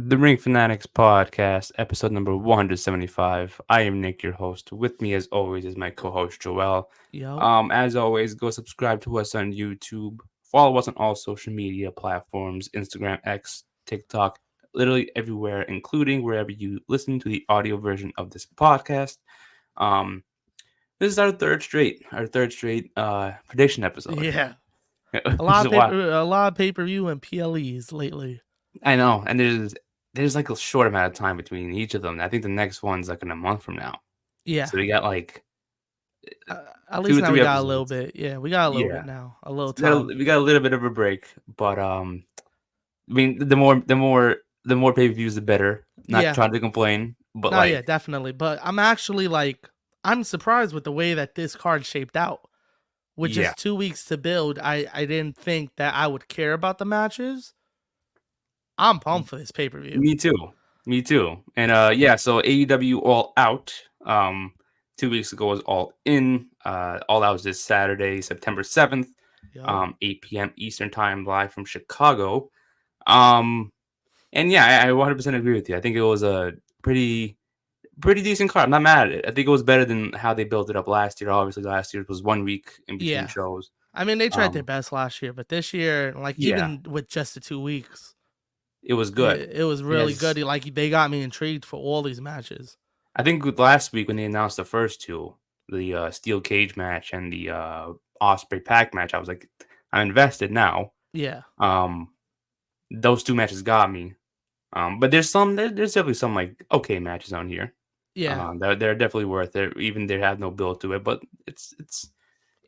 The Ring Fanatics podcast, episode number 175. I am Nick, your host. With me, as always, is my co-host Joel. Yo. As always, go subscribe to us on YouTube. Follow us on all social media platforms: Instagram, X, TikTok, literally everywhere, including wherever you listen to the audio version of this podcast. Um, this is our third straight prediction episode. Yeah. Which is why A lot of pay-per-view and PLEs lately. I know, and there's like a short amount of time between each of them. I think the next one's like in a month from now. Yeah. So we got like At two least or now three we got a little episodes. bit. Yeah, we got a little Yeah, bit now. A little so time. we got a little bit of a break, but I mean, the more pay per views, the better. Not Yeah. trying to complain, but No, yeah, like, definitely. But I'm actually I'm surprised with the way that this card shaped out. With yeah, just 2 weeks to build, I didn't think that I would care about the matches. I'm pumped for this pay-per-view. me too, me too. And yeah, so AEW All Out, 2 weeks ago was All In. All Out was this Saturday, September 7th, Yo. 8 p.m. Eastern Time, live from Chicago. Um, And yeah, I 100% agree with you. I think it was a pretty decent card. I'm not mad at it. I think it was better than how they built it up last year. Obviously, last year was 1 week in between Yeah. shows. I mean, they tried their Um, best last year, but this year, yeah, even with just the 2 weeks, it was good. it was really Yes, good. They got me intrigued for all these matches. I think with last week when they announced the first two, the steel cage match and the Osprey Pack match, I was like, I'm invested now. Yeah. Um, those two matches got me. But there's definitely some like okay matches on here. Yeah. They're definitely worth it. Even they have no build to it, but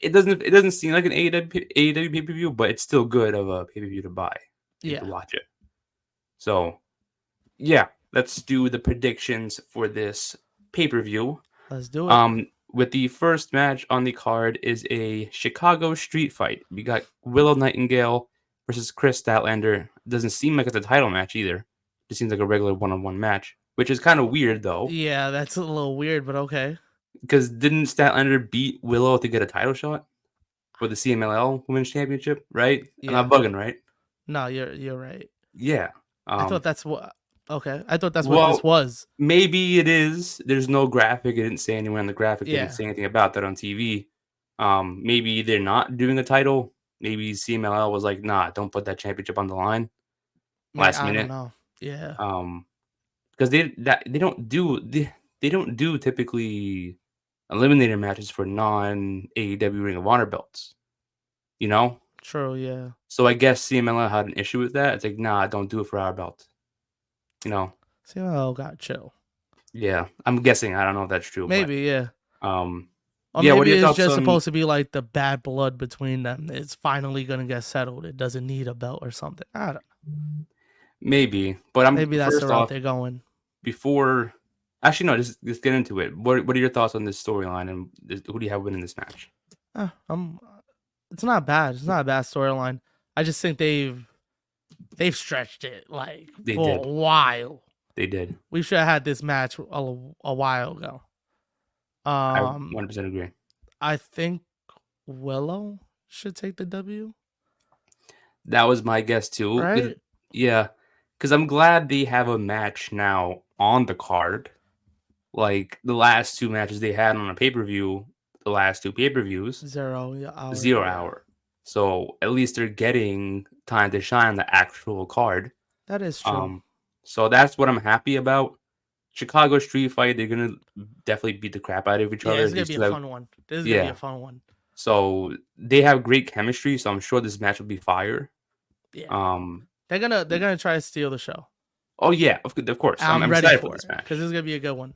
it doesn't seem like an AEW pay per view, but it's still good of a pay per view to buy and to Yeah. watch it. So yeah, let's do the predictions for this pay per view. Let's do it. With the first match on the card is a Chicago street fight. We got Willow Nightingale versus Chris Statlander. Doesn't seem like it's a title match either. It seems like a regular one-on-one match, which is kind of weird though, Yeah, that's a little weird, but okay. because didn't Statlander beat Willow to get a title shot for the CMLL Women's Championship? Right? I'm not Yeah. bugging, right? No, you're right. Yeah. I thought Um. that's what. Okay, I thought that's what this Well, was. maybe it is. There's no graphic. It didn't say anywhere on the graphic. They didn't Yeah. say anything about that on TV. Maybe they're not doing a title. Maybe CMLL was like, nah, don't put that championship on the line last I don't minute. know. Yeah. Um, because they don't do typically eliminator matches for non AEW Ring of Honor belts. You know, True. Yeah. so I guess CMLL had an issue with that. It's like, nah, don't do it for our belt. You know, See, oh, got chill. yeah. I'm guessing. I don't know if that's true, but Maybe, yeah. um, Or yeah. What are maybe your it's thoughts just on? supposed to be like the bad blood between them. It's finally gonna get settled. It doesn't need a belt or something. I don't know. Maybe, but I'm Maybe that's the first route off they're going. before. Actually, no. Just get into it. What are your thoughts on this storyline and who do you have winning this match? I'm. It's not bad. It's not a bad storyline. I just think they've stretched it like They for a did. while. They did. We should have had this match a while ago. I Um, 100% agree. I think Willow should take the W. That was my guess too. Right? Yeah, because I'm glad they have a match now on the card. Like the last two matches they had on a pay per view, the last two pay per views, 0 hour. 0 hour. So at least they're getting time to shine on the actual card. That is true. Um, so that's what I'm happy about. Chicago Street Fight, they're gonna definitely beat the crap out of each Yeah, other. it's gonna be a fun one. This is gonna be Yeah. a fun one. So they have great chemistry. So I'm sure this match will be fire. Yeah, Um. they're gonna try to steal the show. Oh yeah, of course. I'm I'm ready excited for for this it match. because this is gonna be a good one.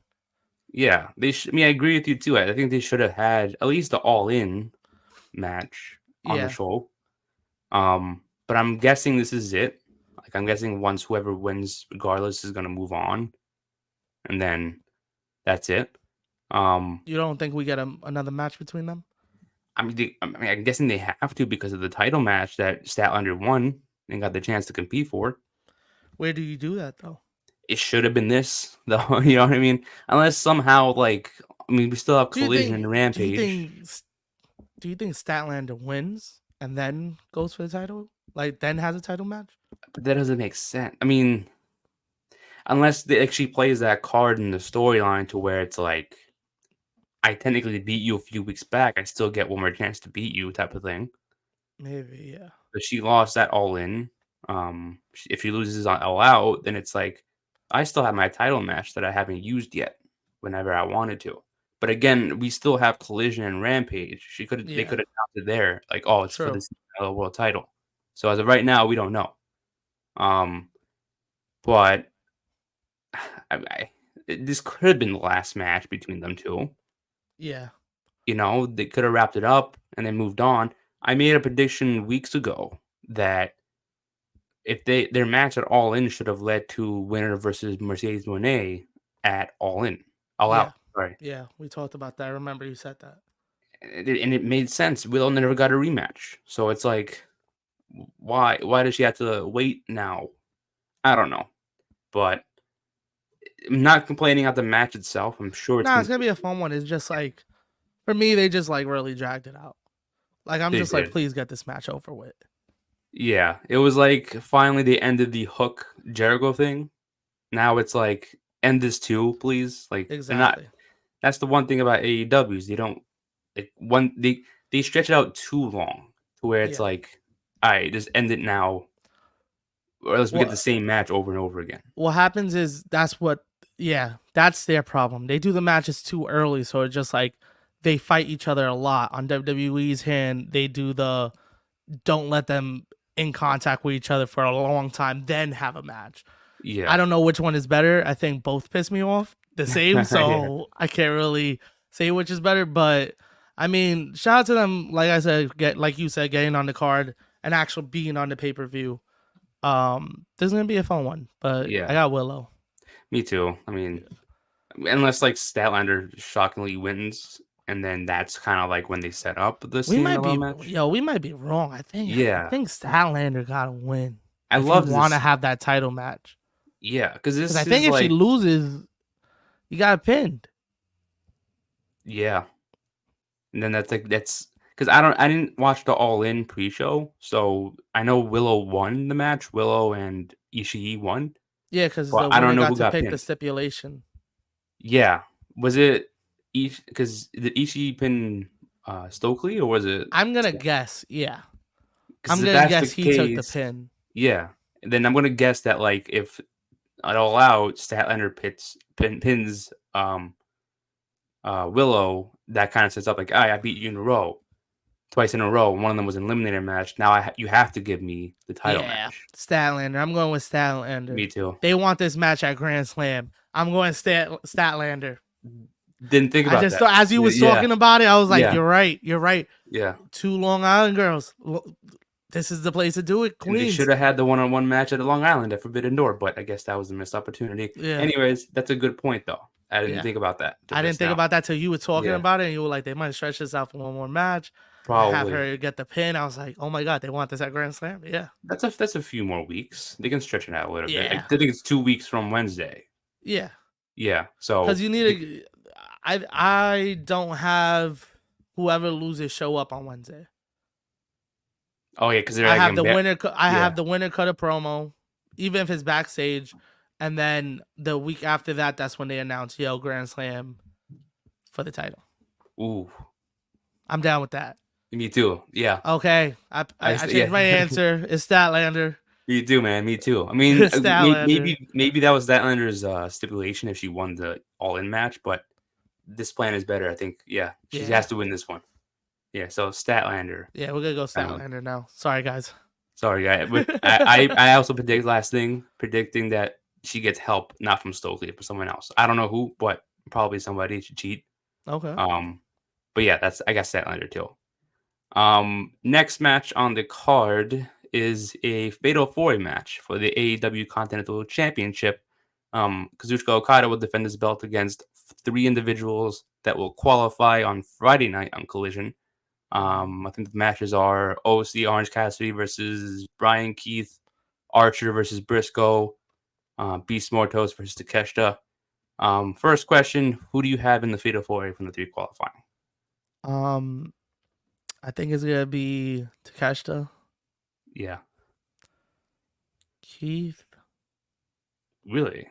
Yeah, they. I mean, I agree with you too. I think they should have had at least the all-in match on the Yeah, show. But I'm guessing this is it. Like I'm guessing once whoever wins, regardless, is gonna move on, and then that's it. you don't think we get another match between them? I'm guessing they have to because of the title match that Statlander won and got the chance to compete for. Where do you do that though? It should have been this, though. You know what I mean? Unless somehow, like, I mean, we still have Do you Collision think? and Do you Rampage. think? Do you think Statlander wins and then goes for the title? Like then has a title match? But that doesn't make sense. I mean, unless they actually plays that card in the storyline to where it's like, I technically beat you a few weeks back, I still get one more chance to beat you type of thing. Maybe, yeah. But she lost that All In. If she loses on All Out, then it's like I still have my title match that I haven't used yet. Whenever I wanted to, but again, we still have Collision and Rampage. They Yeah. could have dropped it there, like, oh, it's for True. this world title. So as of right now, we don't know. Um, but this could have been the last match between them two. Yeah. They could have wrapped it up and then moved on. I made a prediction weeks ago that if their match at All In should have led to winner versus Mercedes Moné at All In, All Yeah. Out. Sorry, Yeah. We talked about that. I remember you said that. and it made sense. Willow never got a rematch, so it's like, why? Why does she have to wait now? I don't know, but I'm not complaining about the match itself. I'm sure it's Nah, gonna it's gonna be. be a fun one. It's just like for me, they just like really dragged it out. Like I'm They just like, did. please get this match over with. Yeah, it was like finally they ended the Hook Jericho thing. Now it's like, end this too, please. Like, they're not. Exactly. That's the one thing about AEWs. They don't, like, they stretch it out too long to where it's Yeah. like, all right, just end it now, or else we get the Well, same match over and over again. what happens is that's their problem. They do the matches too early, so it's just like they fight each other a lot. On WWE's hand, they do the don't let them in contact with each other for a long time, then have a match. I Yeah, don't know which one is better. I think both piss me off the same, yeah, so I can't really say which is better. But I mean, shout out to them. Like I said, like you said, getting on the card and actually being on the pay per view. This is gonna be a fun one, but I yeah. got Willow. Me too. I mean, unless like Statlander shockingly wins, and then that's kind of like when they set up the We might CMLL be, match. we might be wrong. I Yeah, think Statlander gotta win I if you love want to this. have that title match. Yeah, because Because I this think is if she like, loses, you got pinned. yeah, and then that's because I didn't watch the All In pre-show, so I know Willow won the match. Willow and Ishii won, Yeah, because but the I don't winner know got who to got pick the pinned. stipulation. Yeah, was it because did Ishii pin Stokely, or was it? I'm gonna guess. Yeah, Because I'm if gonna that's guess the he took the case, pin. yeah, then I'm gonna guess that, like, if at All Out, Statlander pins Willow, that kind of sets up like, I beat you in a row, twice in a row. One of them was an eliminator match. Now you have to give me the title Yeah, match. Statlander. I'm going with Statlander. Me too. They want this match at Grand Slam. I'm going Statlander. Didn't think I about just that. thought as you was Yeah, talking about it, I was like, yeah, "You're right. You're right." yeah. Two Long Island girls. This is the place to do it, And they should Queens. have had the one-on-one match at Long Island at Forbidden Door, but I guess that was a missed opportunity. Yeah, Anyways, that's a good point, though. I didn't yeah. think about that till I didn't just think now. about that till you were talking Yeah, about it, and you were like, "They might stretch this out for one more match and have probably. her get the pin." I was like, "Oh my god, they want this at Grand Slam." Yeah, That's a few more weeks. They can stretch it out a little bit. I yeah, think it's 2 weeks from Wednesday. yeah. Yeah, Because so you need to. I don't have whoever loses show up on Wednesday. oh yeah, because they're I like have the winner. I yeah. have the winner cut a promo, even if it's backstage, and then the week after that, that's when they announce Yo Grand Slam for the title. Ooh, I'm down with that. me too. Yeah, Okay, I changed my yeah. answer. It's Statlander. Me too, man. Me too. I mean, Statlander. maybe that was Statlander's stipulation if she won the All In match, but this plan is better. I think. Yeah, she Yeah, has to win this one. Yeah, so Statlander. yeah. We're gonna go Um, Statlander now. Sorry, guys. sorry, guy. But I also predict last thing, predicting that she gets help not from Stokely, but someone else. I don't know who, but probably somebody to cheat. Okay. Um, but yeah, I got Statlander too. Next match on the card is a Fatal 4 match for the AEW Continental Championship. Kazuchika Okada will defend his belt against three individuals that will qualify on Friday night on Collision. I think the matches are OC Orange Cassidy versus Brian Keith, Archer versus Briscoe, Beast Mortos versus Takeshita. First question: who do you have in the Fatal 4 from the three qualifying? Um, I think it's gonna be Takeshita, Yeah, Keith. really?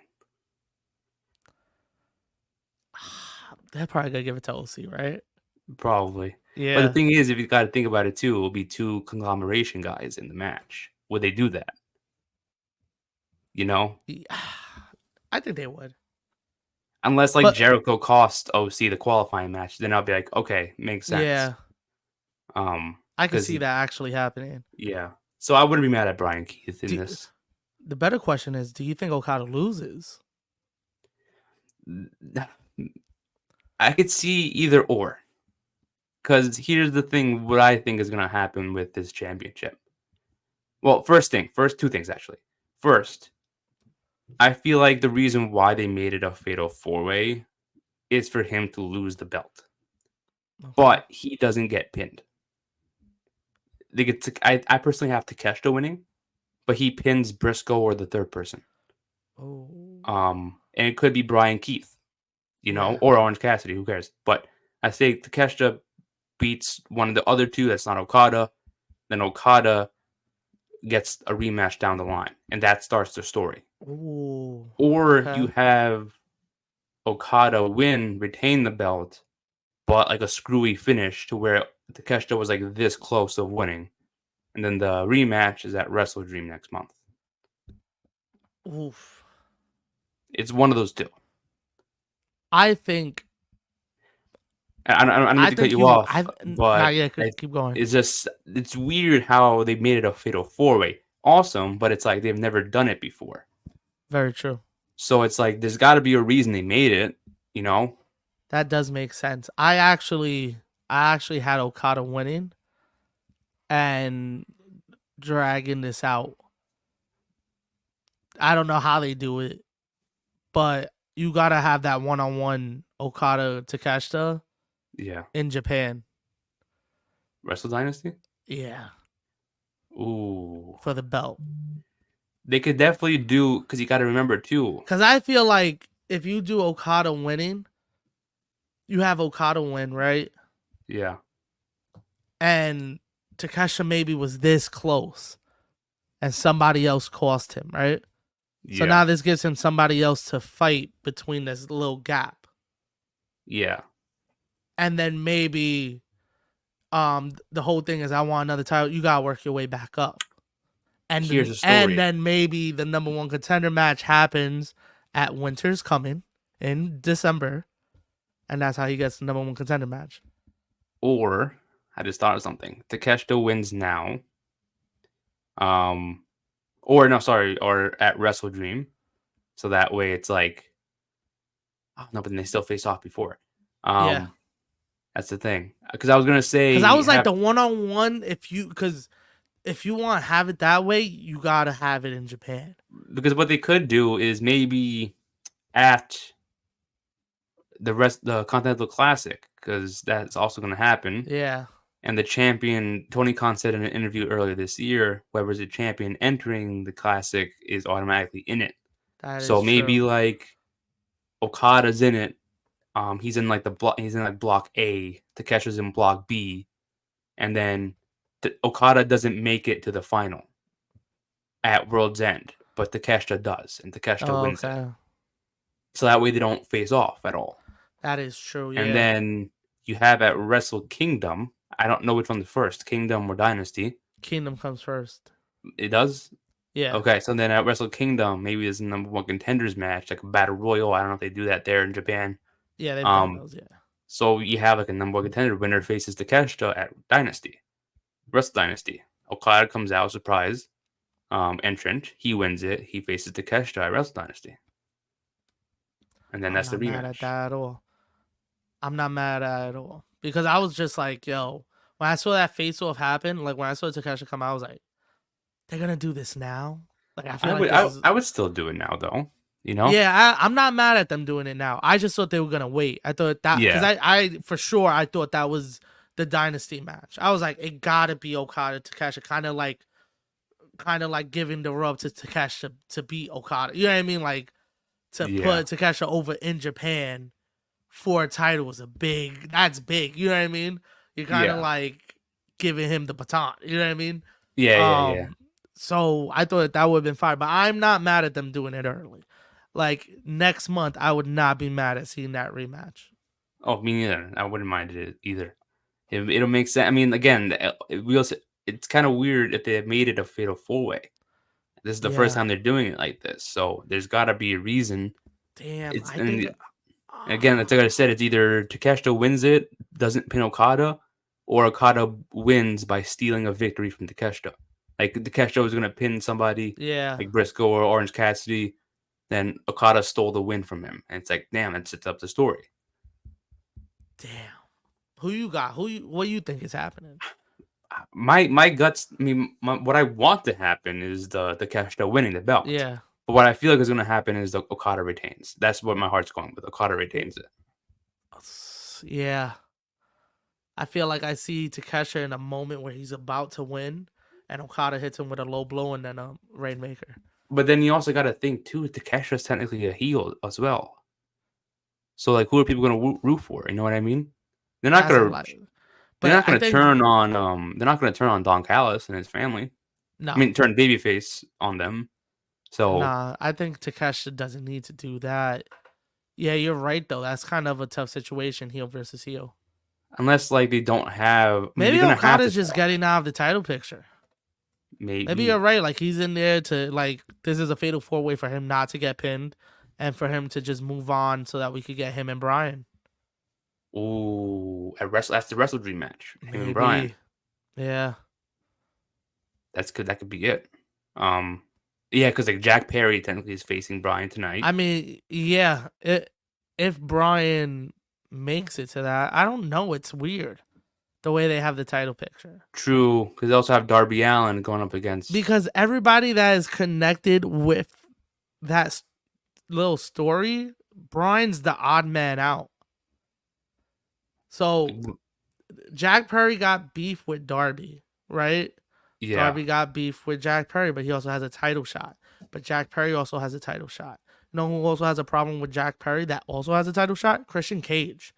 They're probably gonna give it to OC, right? Probably. But the Yeah. thing is, if you got to think about it too, it will be two conglomeration guys in the match. Would they do that? You know, Yeah. I think they would. unless like But Jericho cost OC the qualifying match, then I'll be like, okay, makes sense. yeah, I could Because see that actually happening. yeah, so I wouldn't be mad at Brian Keith in Do, this. the better question is, do you think Okada loses? I could see either or. Because here's the thing: what I think is going to happen with this championship. Well, first two things actually. First, I feel like the reason why they made it a fatal four way is for him to lose the belt, Okay. but he doesn't get pinned. They get to, I personally have Takeshita winning, but he pins Briscoe or the third person. Oh. And it could be Brian Keith, Yeah. or Orange Cassidy. Who cares? But I think Takeshita beats one of the other two. That's not Okada. Then Okada gets a rematch down the line, and that starts the story. Ooh. Or you Okay. have Okada win, retain the belt, but like a screwy finish to where Takeshita was like this close of winning, and then the rematch is at Wrestle Dream next month. Oof. It's one of those two. I think. I don't mean I to cut think you you. off, Nah. but Yeah. Keep going. it's weird how they made it a fatal four way. Awesome, but it's like they've never done it before. Very true. So it's like there's got to be a reason they made it, you know? That does make sense. I actually had Okada winning and dragging this out. I don't know how they do it, but you gotta have that one-on-one Okada Takeshita Yeah. in Japan. Wrestle Dynasty? Yeah, Ooh. for the belt. They could definitely do because you got to remember too. Because I feel like if you do Okada winning, you have Okada win, right? Yeah. And Takeshita maybe was this close, and somebody else cost him, right? So Yeah. now this gives him somebody else to fight between this little gap. Yeah. And then maybe the whole thing is I want another title, you gotta work your way back up. Here's a And story. then maybe the number one contender match happens at Winter's Coming in December. And that's how he gets the number one contender match. Or I just thought of something. Takeshita wins now. Um, or no, sorry, or at Wrestle Dream. So that way it's like, oh, no, but then they still face off before. Yeah. That's the thing. Because I was gonna Cause I say was like the one-on-one, if you want to have it that way, you gotta have it in Japan. because what they could do is maybe at the Continental Classic because that's also gonna happen. Yeah, And the champion, Tony Khan said in an interview earlier this year, whoever's a champion entering the classic is automatically in it. that So is maybe true. like Okada's in it. He's in like the block. He's in like block A. Takesha's in block B, and then Okada doesn't make it to the final at World's End, but Takesha does, and Takesha Oh, wins it. okay. So that way they don't face off at all. That is true, And yeah. then you have at Wrestle Kingdom. I don't know which one's first, Kingdom or Dynasty. Kingdom comes first. It does. Yeah. Okay, so then at Wrestle Kingdom, maybe there's a number one contenders match, like a battle royal. I don't know if they do that there in Japan. Yeah, they've done Um, those, yeah. so you have like a number one contender winner faces Takeshita at Dynasty, Wrestle Dynasty. Okada comes out surprise, entrant. He wins it. He faces Takeshita at Wrestle Dynasty, and then I'm that's the not mad at rematch. that at all. I'm not mad at it at all. Because I was just like, yo, when I saw that face off happen, like when I saw Takeshi come out, I was like, they're gonna do this now? Like I feel I like would this I, is I would still do it now though. You know? yeah, I'm not mad at them doing it now. I just thought they were gonna wait. I thought that because Yeah, I for sure I thought that was the dynasty match. I was like, it gotta be Okada Takeshi, kind of like giving the rub to Takeshi to beat Okada. You know what I mean? Like to yeah, put Takeshi over in Japan for a title was that's big. You know what I mean? You're kind of yeah, like giving him the baton. You know what I mean? yeah. Um, so I thought that would have been fine, but I'm not mad at them doing it early. Like next month, I would not be mad at seeing that rematch. Oh, me neither. I wouldn't mind it either. It'll make sense. I mean, again, it's kind of weird if they had made it a fatal four way. This is the first Yeah. time they're doing it like this, so there's got to be a reason. Damn. It's I think. and again, it's like I said, it's either Takeshita wins it, doesn't pin Okada, or Okada wins by stealing a victory from Takeshita. Like Takeshita was gonna pin somebody Yeah. like Briscoe or Orange Cassidy, then Okada stole the win from him, and it's like, damn, it sets up the story. Damn. Who you got? What you think is happening? My guts. I mean, what I want to happen is the Takeshita winning the belt. Yeah. But what I feel like is going to happen is the Okada retains. That's what my heart's going with. Okada retains it. Yeah. I feel like I see Takesha in a moment where he's about to win, and Okada hits him with a low blow and then a Rainmaker. But then you also got to think too. Takesha's technically a heel as well. So like, who are people going to root for? You know what I mean? They're not going to. They're not going to turn on. They're not going to turn on Don Callis and his family. No. I mean, turn babyface on them. So nah, I think Takesha doesn't need to do that. Yeah, you're right though. That's kind of a tough situation, heel versus heel. Unless like they don't have. Maybe Okada's just getting out of the title picture. Maybe you're right. Like he's in there to like this is a fatal four way for him not to get pinned, and for him to just move on so that we could get him and Bryan. Ooh, that's the Wrestle Dream match. Him and Bryan. Yeah. That could be it. Yeah, because like Jack Perry technically is facing Bryan tonight. I mean, yeah. If Bryan makes it to that, I don't know. It's weird the way they have the title picture. True, because they also have Darby Allin going up against. Because everybody that is connected with that little story, Bryan's the odd man out. So Jack Perry got beef with Darby, right? Yeah. Darby got beef with Jack Perry, but he also has a title shot. But Jack Perry also has a title shot. You know who also has a problem with Jack Perry that also has a title shot? Christian Cage.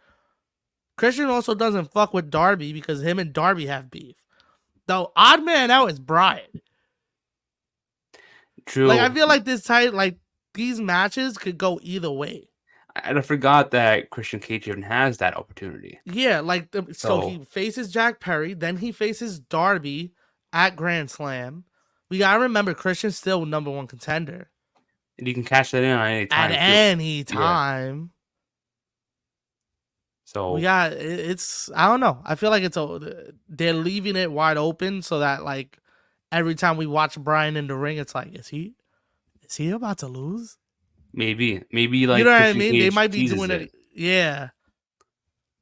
Christian also doesn't fuck with Darby because him and Darby have beef. The odd man out is Bryan. True. Like I feel like these matches could go either way. I forgot that Christian Cage even has that opportunity. Yeah, like so he faces Jack Perry, then he faces Darby at Grand Slam. We gotta remember Christian's still number one contender. And you can cash that in on any time. At any time. Yeah. So we got it's I don't know. I feel like they're leaving it wide open so that like every time we watch Bryan in the ring, it's like, is he about to lose? Maybe like you know what I mean. They might be doing it. Yeah.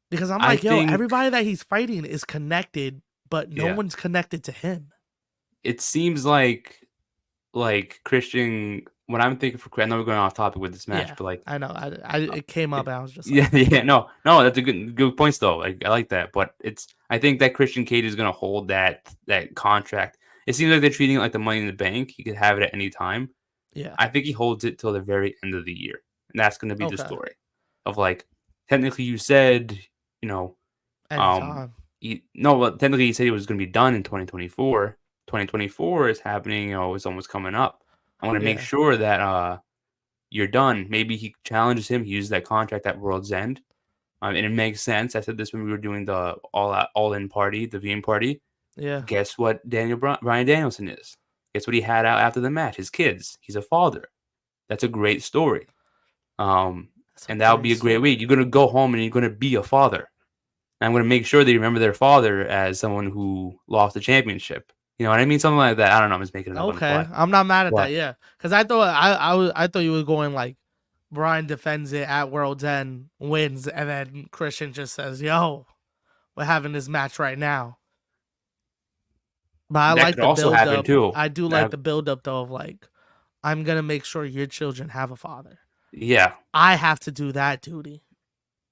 Because I'm like, everybody that he's fighting is connected, but no one's connected to him. It seems like Christian. When I'm thinking I know we're going off topic with this match, but like I know, it came up, and I was just like, no, that's a good points though. Like I like that, but I think that Christian Cage is gonna hold that contract. It seems like they're treating it like the Money in the Bank. He could have it at any time. Yeah, I think he holds it till the very end of the year, and that's gonna be the story of like technically you said anytime. Technically he said he was gonna be done in 2024. 2024 is happening. It's almost coming up. I want to make sure that you're done. Maybe he challenges him. He uses that contract at World's End. And it makes sense. I said this when we were doing the all-in party, the VM party. Yeah. Guess what Bryan Danielson is? Guess what he had out after the match? His kids. He's a father. That's a great story. And that would be a great way. You're going to go home and you're going to be a father. And I'm going to make sure they remember their father as someone who lost the championship. You know what I mean? Something like that. I don't know. I'm just making it up. Okay, I'm not mad at that. Yeah, because I thought I thought you were going like Bryan defends it at World's End, wins, and then Christian just says, "Yo, we're having this match right now." But I like the build up. Too. I do like the build up though of like, I'm gonna make sure your children have a father. Yeah, I have to do that duty.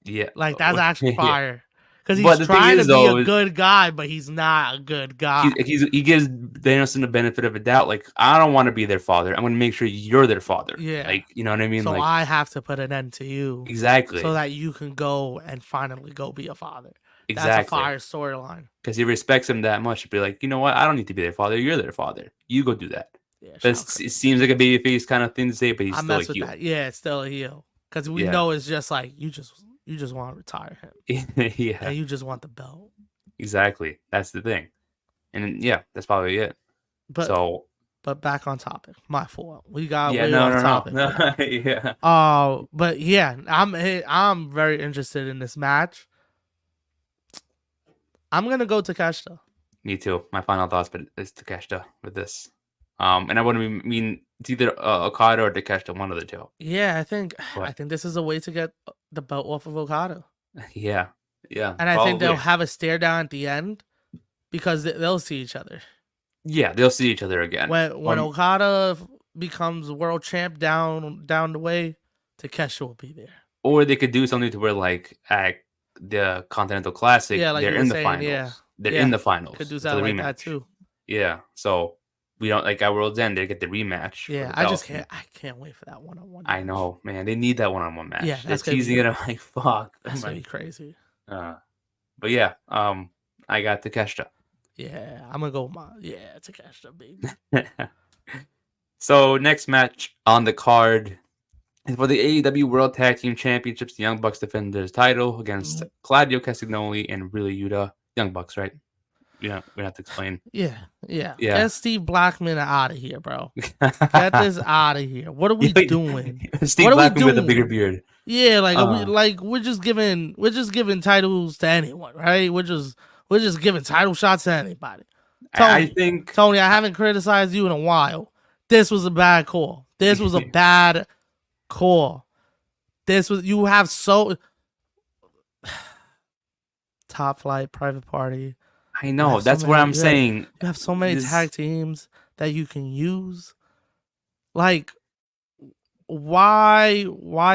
Yeah, like that's actually fire. Because he's trying to be a good guy, but he's not a good guy. He gives Danielson the benefit of a doubt. Like, I don't want to be their father. I'm going to make sure you're their father. Yeah. Like, you know what I mean? So like, I have to put an end to you. Exactly. So that you can go and finally go be a father. Exactly. That's a fire storyline. Because he respects him that much to be like, you know what? I don't need to be their father. You're their father. You go do that. Yeah, it seems like a babyface kind of thing to say, but he's still a heel. That. Yeah, it's still a heel. Because we know it's just like, you You just want to retire him, Yeah, and you just want the belt. exactly. That's the thing. And yeah, that's probably it. But So but back on topic. My fault. We got yeah, way no, off no, no, topic no. there. Yeah, But yeah, I'm very interested in this match. I'm gonna go Takeshita. me too. My final thoughts, but it's Takeshita with this. And I wouldn't mean it's either Okada or Takeshita, one of the two. Yeah, I But think this is a way to get the belt off of Okada, yeah, yeah, and I think they'll probably. have a stare down at the end because they'll see each other Yeah, they'll see each other again. when Okada becomes world champ down the way. Takeshita will be there. Or they could do something to where, like, at the Continental Classic, Yeah, like they're you were in the saying. Yeah, finals. They're in yeah, the could finals do for the something like that rematch. too. Yeah, so we don't like at World's End. They get the rematch for Yeah, the I just belt. can't. I can't wait for that one-on-one I match. know, man. They need that one-on-one match. Yeah, They're that's gonna be. teasing it. I'm like, fuck. I'm That's gonna be like, crazy. but yeah, I got Takeshita. Yeah, I'm gonna go with Takeshita, baby. So next match on the card is for the AEW World Tag Team Championships. The Young Bucks defend their title against Claudio Castagnoli and Wheeler Yuta. Young Bucks, right? Yeah, we have to explain. Yeah. Yeah. Get Steve Blackman out of here, bro. Get this out of here. What are we doing? Steve What are we Blackman with a bigger doing? beard. Yeah, like are we like we're just giving titles to anyone, right? We're just giving title shots to anybody. Tony, I think Tony, I haven't criticized you in a while. This was a bad call. This was a bad call. You have so Top Flight, Private Party. I know. That's what I'm saying. You have so many tag teams that you can use. Like, why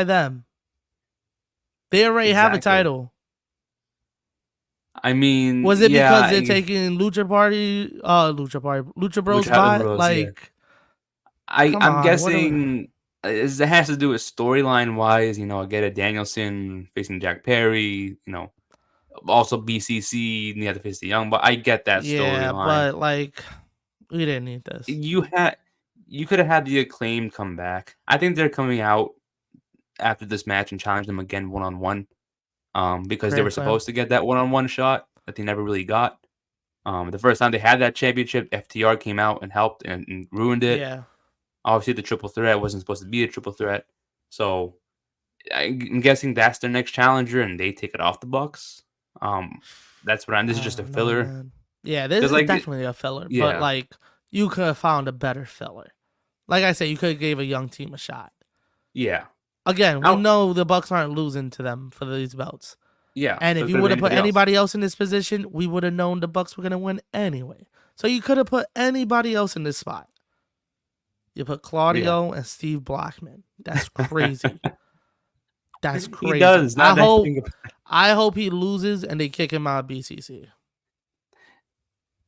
them? They already have a title. I mean, was it because they're taking Lucha Bros by? Like, I'm guessing it has to do with storyline wise. You know, I get it. Danielson facing Jack Perry. You know, also BCC. And you have to face the Young, but I get that storyline. Yeah, but like, we didn't need this. You could have had the Acclaimed come back. I think they're coming out after this match and challenge them again 1-on-1. Because they were supposed to get that 1-on-1 shot that they never really got. The first time they had that championship, FTR came out and helped and ruined it. Yeah. Obviously, the triple threat wasn't supposed to be a triple threat. So I'm guessing that's their next challenger, and they take it off the Bucks. That's what this is just a filler. Man. Yeah, this is like, definitely a filler. Yeah. But like, you could have found a better filler. Like I said, you could have gave a young team a shot. Yeah. Again, we know the Bucks aren't losing to them for these belts. Yeah. And if you would have put anybody else in this position, we would have known the Bucks were going to win anyway. So you could have put anybody else in this spot. You put Claudio and Steve Blackman. That's crazy. That's crazy. He does. I hope he loses and they kick him out of BCC.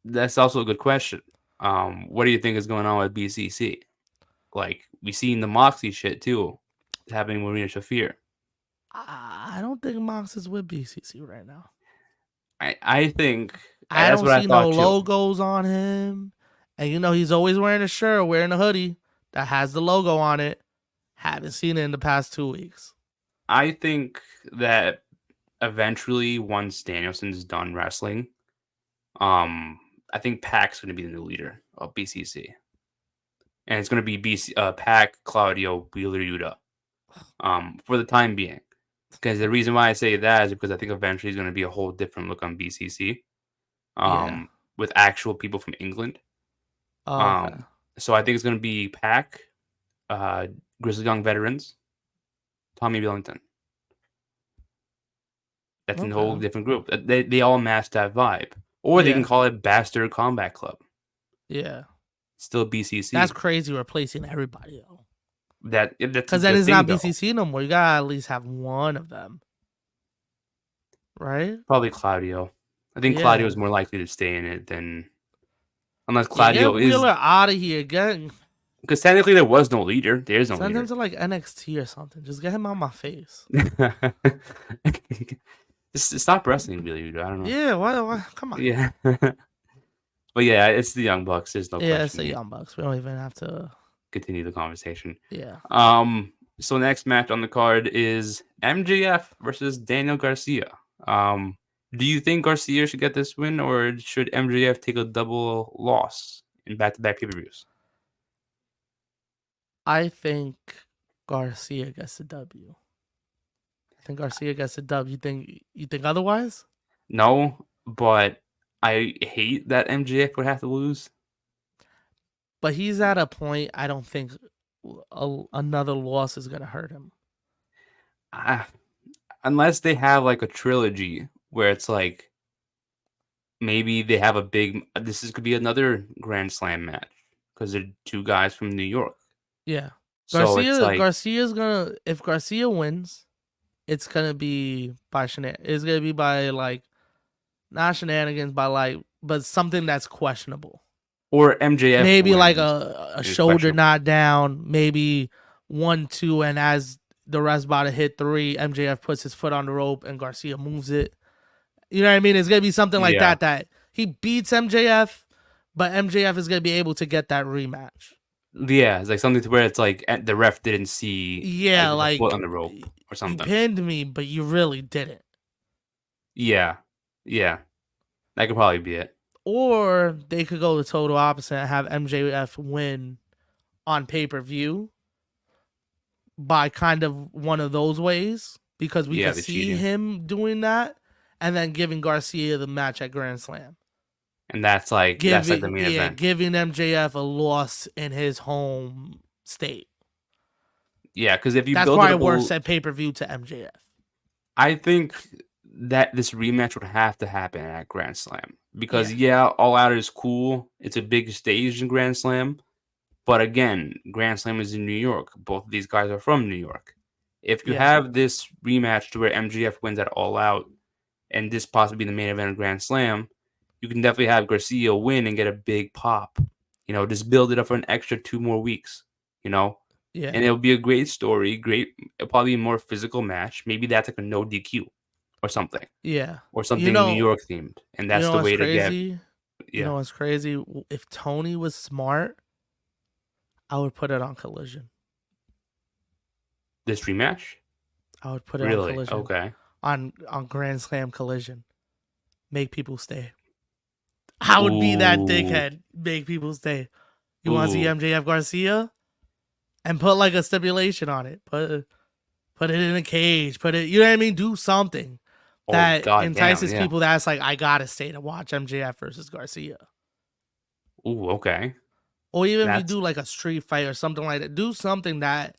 That's also a good question. What do you think is going on with BCC? Like, we seen the Moxie shit too happening with Rina Shafir. I don't think Mox is with BCC right now. I think I don't see no logos on him, and you know he's always wearing a shirt, wearing a hoodie that has the logo on it. Haven't seen it in the past 2 weeks. I think that eventually, once Danielson's done wrestling, I think Pac's going to be the new leader of BCC, and it's going to be Pac, Claudio, Wheeler, Yuta, for the time being. Because the reason why I say that is because I think eventually it's going to be a whole different look on BCC, with actual people from England. Okay. So I think it's going to be Pac, Grizzly Young Veterans, Tommy Billington. That's a whole different group. They all match that vibe. Or they can call it Bastard Combat Club. Yeah. Still BCC. That's crazy replacing everybody, though. Because then it's not BCC no more. You gotta at least have one of them, right? Probably Claudio. I think Claudio is more likely to stay in it than unless Claudio is Wheeler out of here again. Because technically there was no leader. There is no leader. Send him to like NXT or something. Just get him on my face. Just stop wrestling, really. I don't know. Yeah, why? Come on. Yeah. But yeah, it's the Young Bucks. There's no question. Yeah, it's the Young Bucks. We don't even have to continue the conversation. Yeah. So next match on the card is MJF versus Daniel Garcia. Do you think Garcia should get this win, or should MJF take a double loss in back-to-back pay-per-views? I think Garcia gets the W. I think Garcia gets the W. You think otherwise? No, but I hate that MJF would have to lose. But he's at a point I don't think another loss is gonna hurt him. Ah, unless they have like a trilogy where it's like maybe they have a big. Could be another Grand Slam match because they're two guys from New York. Yeah. So it's like, Garcia's gonna, if Garcia wins, it's gonna be by it's gonna be by like not shenanigans, by like, but something that's questionable. or MJF Maybe like wins. a shoulder knot down, maybe 1-2, and as the rest about to hit 3, MJF puts his foot on the rope and Garcia moves it. You know what I mean? It's gonna be something like Yeah. that he beats MJF, but MJF is gonna be able to get that rematch. Yeah, it's like something to where it's like the ref didn't see Yeah, the like foot on the rope or you something. pinned me, but you really didn't. Yeah, that could probably be it. Or they could go the total opposite and have MJF win on pay-per-view by kind of one of those ways, because we could see him doing that and then giving Garcia the match at Grand Slam. And that's like the main event. Giving MJF a loss in his home state. Yeah, because if you that's build why it it works at pay-per-view to MJF. I think that this rematch would have to happen at Grand Slam because All Out is cool. It's a big stage in Grand Slam, but again, Grand Slam is in New York. Both of these guys are from New York. If you have this rematch to where MJF wins at All Out, and this possibly be the main event of Grand Slam, you can definitely have Garcia win and get a big pop. Just build it up for an extra 2 more weeks. Yeah. And it'll be a great story, probably a more physical match. Maybe that's like a no DQ or something. Yeah. Or something New York themed. And that's the way to get. Yeah. You know what's crazy? If Tony was smart, I would put it on Collision. This rematch? I would put it on Collision. Okay. On Grand Slam Collision. Make people stay. I would be that dickhead. Make people stay. You want to see MJF Garcia? And put like a stipulation on it. Put it in a cage. Put it, you know what I mean? Do something that entices people that's like, I gotta stay to watch MJF versus Garcia. Ooh, okay. Or even if you do like a street fight or something like that. Do something that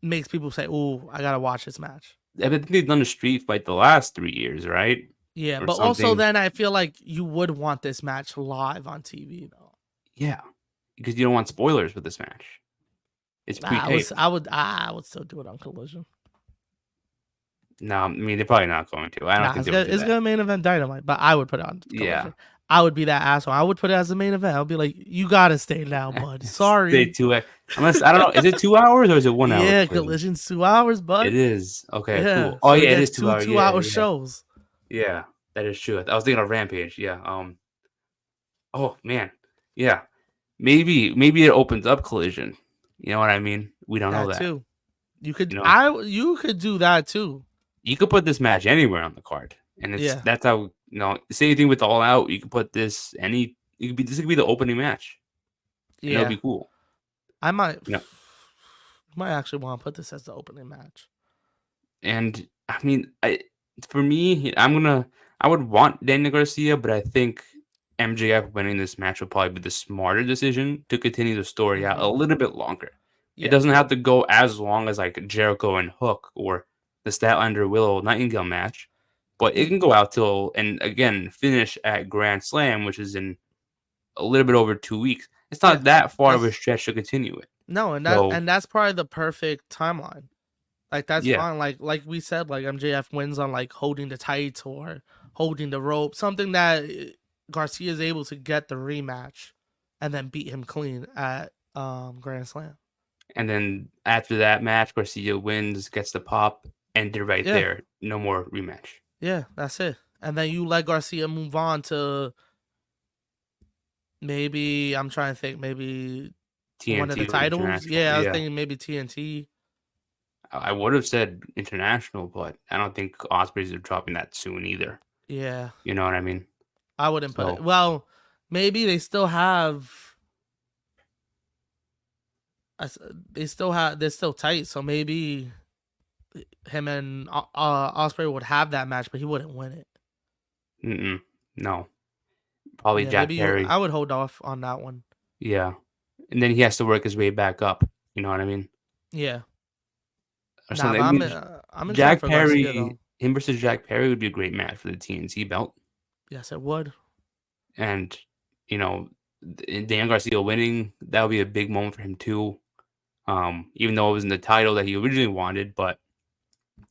makes people say, ooh, I gotta watch this match. I think they've done a street fight the last 3 years, right? Yeah, but also then I feel like you would want this match live on TV though. Yeah, because you don't want spoilers with this match. It's pre-taped. I would still do it on Collision. No, I mean they're probably not going to. I don't think it's gonna main event Dynamite, but I would put it on Collision. Yeah, I would be that asshole. I would put it as the main event. I'll be like, you gotta stay now, bud. Sorry. Stay 2 unless I don't know. Is it 2 hours or is it 1 hour? Yeah, Collision's 2 hours, bud. It is. Okay, cool. Oh yeah, it is 2 hours. 2 hour shows. Yeah, that is true. I was thinking of Rampage. Yeah. Oh man. Yeah. Maybe it opens up Collision. You know what I mean? We don't know that. Too. You could you could do that too. You could put this match anywhere on the card. And that's how, same thing with All Out. You could put this this could be the opening match. Yeah. It'll be cool. I might actually want to put this as the opening match. And I mean, for me, I would want Daniel Garcia, but I think MJF winning this match would probably be the smarter decision to continue the story out a little bit longer. Yeah. It doesn't have to go as long as like Jericho and Hook or the Statlander Willow Nightingale match, but it can go out till, and again, finish at Grand Slam, which is in a little bit over 2 weeks. It's not that far of a stretch to continue it. No, and that's probably the perfect timeline. Like that's fine. Like we said, like MJF wins on like holding the tights or holding the rope, something that Garcia is able to get the rematch and then beat him clean at Grand Slam. And then after that match, Garcia wins, gets the pop, and they're right there. No more rematch. Yeah, that's it. And then you let Garcia move on to maybe, I'm trying to think, maybe TNT, one of the titles. Yeah, I was thinking maybe TNT. I would have said international, but I don't think Ospreys are dropping that soon either. Yeah, You know what I mean? I wouldn't put it. So, Well, maybe they still have. They're still tight, so maybe him and Osprey would have that match, but he wouldn't win it. no, probably Yeah, Jack maybe Perry. I would hold off on that one. Yeah, and then he has to work his way back up. You know what I mean? Yeah, Or nah, something. but I mean, I'm excited Jack for Garcia Perry, though. him versus Jack Perry would be a great match for the TNT belt, Yes, it would. and you know, Dan Garcia winning that would be a big moment for him too. Even though it wasn't the title that he originally wanted, but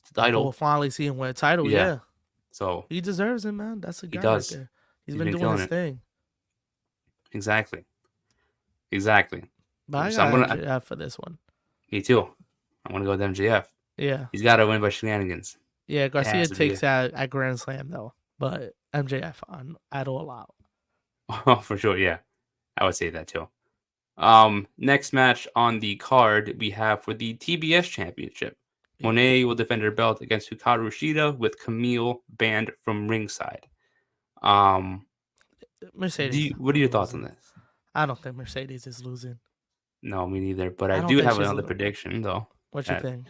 it's the But we'll title. finally see him win a title. Yeah, Yeah, so he deserves it, man. That's a he guy right does. there. He's He's been been doing killing his it. thing. Exactly. Exactly. But I So I'm got gonna. MJF for this one. Me too. I want to go with MJF. Yeah, He's got to win by shenanigans. yeah. It Garcia has to be. takes at Grand Slam though, but MJF on at all out. Oh, for sure. Yeah, I would say that too. Next match on the card we have for the TBS Championship. Yeah. Monet will defend her belt against Hikaru Shida with Camille banned from ringside. Um, Mercedes is what are your thoughts on losing. this? I don't think Mercedes is losing. No, me neither. But I I don't do think have she's. another prediction though. What you That think?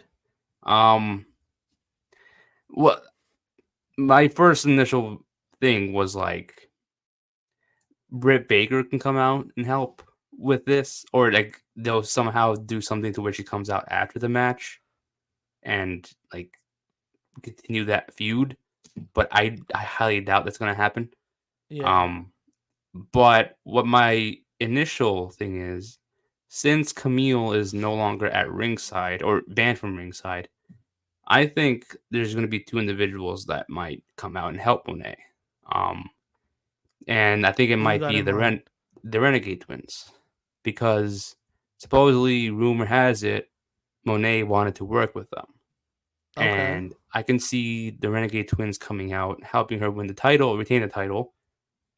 um, what my first initial thing was like Britt Baker can come out and help with this, or like they'll somehow do something to where she comes out after the match and like continue that feud. But I highly doubt that's gonna happen. Yeah. Um, but what my initial thing is, since Camille is no longer at ringside or banned from ringside, I think there's going to be two individuals that might come out and help Monet. Um, and I think it Who you might got be in mind? the Renegade Twins because supposedly rumor has it Monet wanted to work with them, Okay. and I can see the Renegade Twins coming out, helping her win the title, retain the title,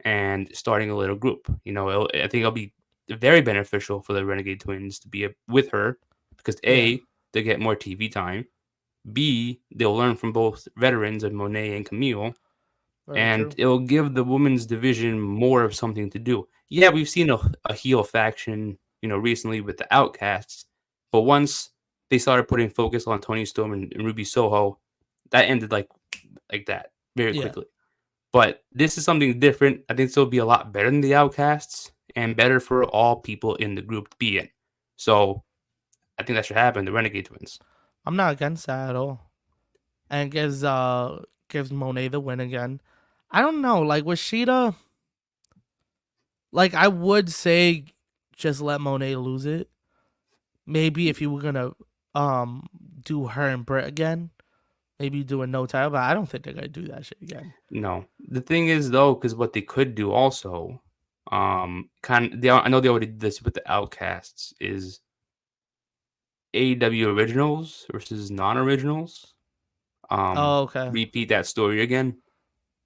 and starting a little group. I think it'll be very beneficial for the Renegade Twins to be with her because Yeah. A, they get more TV time. B, they'll learn from both veterans of Monet and Camille, Very and true. it'll give the women's division more of something to do. Yeah, we've seen a heel faction, recently with the Outcasts, but once they started putting focus on Tony Storm and Ruby Soho, that ended like that very Yeah. quickly. But this is something different. I think this will be a lot better than the Outcasts and better for all people in the group to be in. So I think that should happen. The Renegade Twins. I'm not against that at all. And gives Monet the win again. I don't know, like with Sheeta, like I would say just let Monet lose it. Maybe if you were gonna um do her and Britt again, maybe do a no title, but I don't think they're gonna do that shit again. No, the thing is though, because what they could do also, I know they already did this with the Outcasts is AEW originals versus non-originals. Oh, okay. Repeat that story again